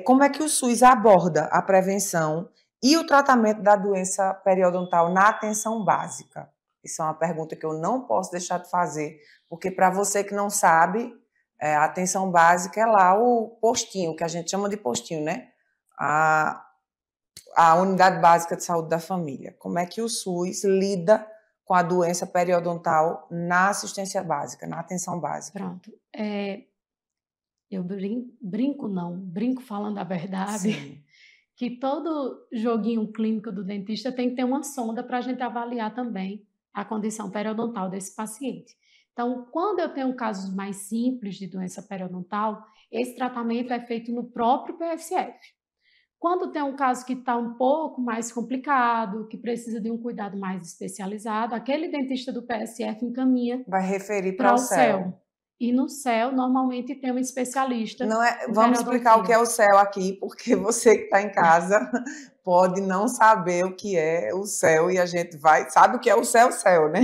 Como é que o SUS aborda a prevenção e o tratamento da doença periodontal na atenção básica? Isso é uma pergunta que eu não posso deixar de fazer, porque para você que não sabe, a atenção básica é lá o postinho, que a gente chama de postinho, né? A unidade básica de saúde da família. Como é que o SUS lida com a doença periodontal na assistência básica, na atenção básica? Pronto. Eu brinco falando a verdade. Sim. Que todo joguinho clínico do dentista tem que ter uma sonda para a gente avaliar também a condição periodontal desse paciente. Então, quando eu tenho casos mais simples de doença periodontal, esse tratamento é feito no próprio PSF. Quando tem um caso que está um pouco mais complicado, que precisa de um cuidado mais especializado, aquele dentista do PSF encaminha vai referir para o CEL. E no CEL, normalmente, tem um especialista. Vamos explicar o que é o CEL aqui, porque você que está em casa pode não saber o que é o CEL e a gente sabe o que é o CEL, né?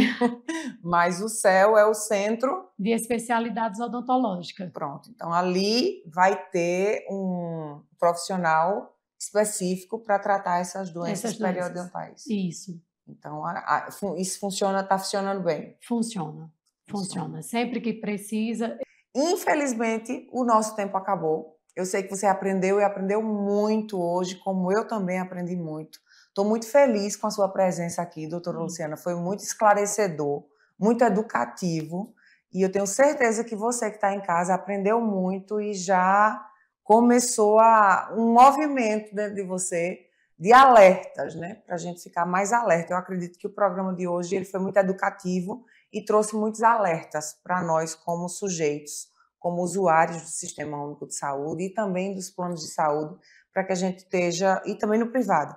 Mas o CEL é o Centro de Especialidades Odontológicas. Pronto. Então, ali vai ter um profissional específico para tratar essas doenças periodontais. Isso. Então, isso está funcionando bem? Funciona. Sempre que precisa. Infelizmente, o nosso tempo acabou. Eu sei que você aprendeu e aprendeu muito hoje, como eu também aprendi muito. Estou muito feliz com a sua presença aqui, doutora Luciana. Foi muito esclarecedor, muito educativo. E eu tenho certeza que você que está em casa aprendeu muito e já começou um movimento dentro de você de alertas, né? Para a gente ficar mais alerta. Eu acredito que o programa de hoje ele foi muito educativo e trouxe muitos alertas para nós como sujeitos, como usuários do Sistema Único de Saúde e também dos planos de saúde, para que a gente esteja, e também no privado,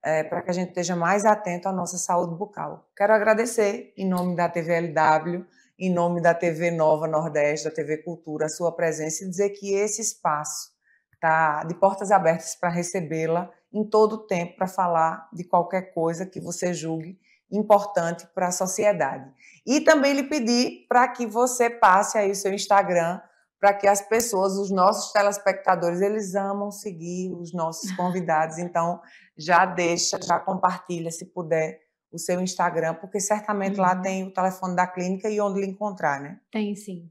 para que a gente esteja mais atento à nossa saúde bucal. Quero agradecer, em nome da TV LW, em nome da TV Nova Nordeste, da TV Cultura, a sua presença e dizer que esse espaço está de portas abertas para recebê-la em todo o tempo, para falar de qualquer coisa que você julgue importante para a sociedade. E também lhe pedir para que você passe aí o seu Instagram, para que as pessoas, os nossos telespectadores, eles amam seguir os nossos convidados. Então, já compartilha, se puder, o seu Instagram, porque certamente lá tem o telefone da clínica e onde lhe encontrar, né? Tem sim.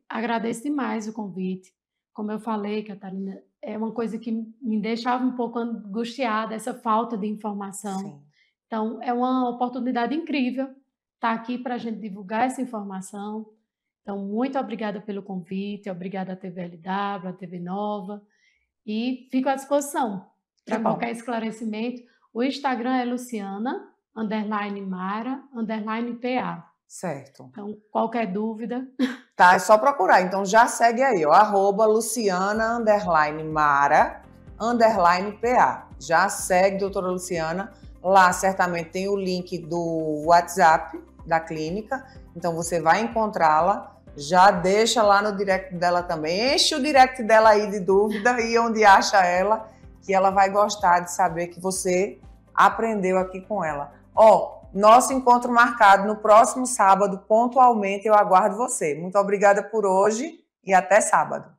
Agradeço demais o convite. Como eu falei, Catarina, é uma coisa que me deixava um pouco angustiada, essa falta de informação. Sim. Então, é uma oportunidade incrível estar aqui para a gente divulgar essa informação. Então, muito obrigada pelo convite, obrigada à TVLW, à TV Nova, e fico à disposição para qualquer esclarecimento. O Instagram é Luciana_Mara_PA. Certo. Então, qualquer dúvida... Tá, é só procurar. Então, já segue aí, ó, @Luciana_Mara_PA. Já segue, doutora Luciana. Lá, certamente, tem o link do WhatsApp da clínica. Então, você vai encontrá-la. Já deixa lá no direct dela também. Enche o direct dela aí de dúvida e onde acha ela, que ela vai gostar de saber que você aprendeu aqui com ela. Ó, nosso encontro marcado no próximo sábado, pontualmente, eu aguardo você. Muito obrigada por hoje e até sábado.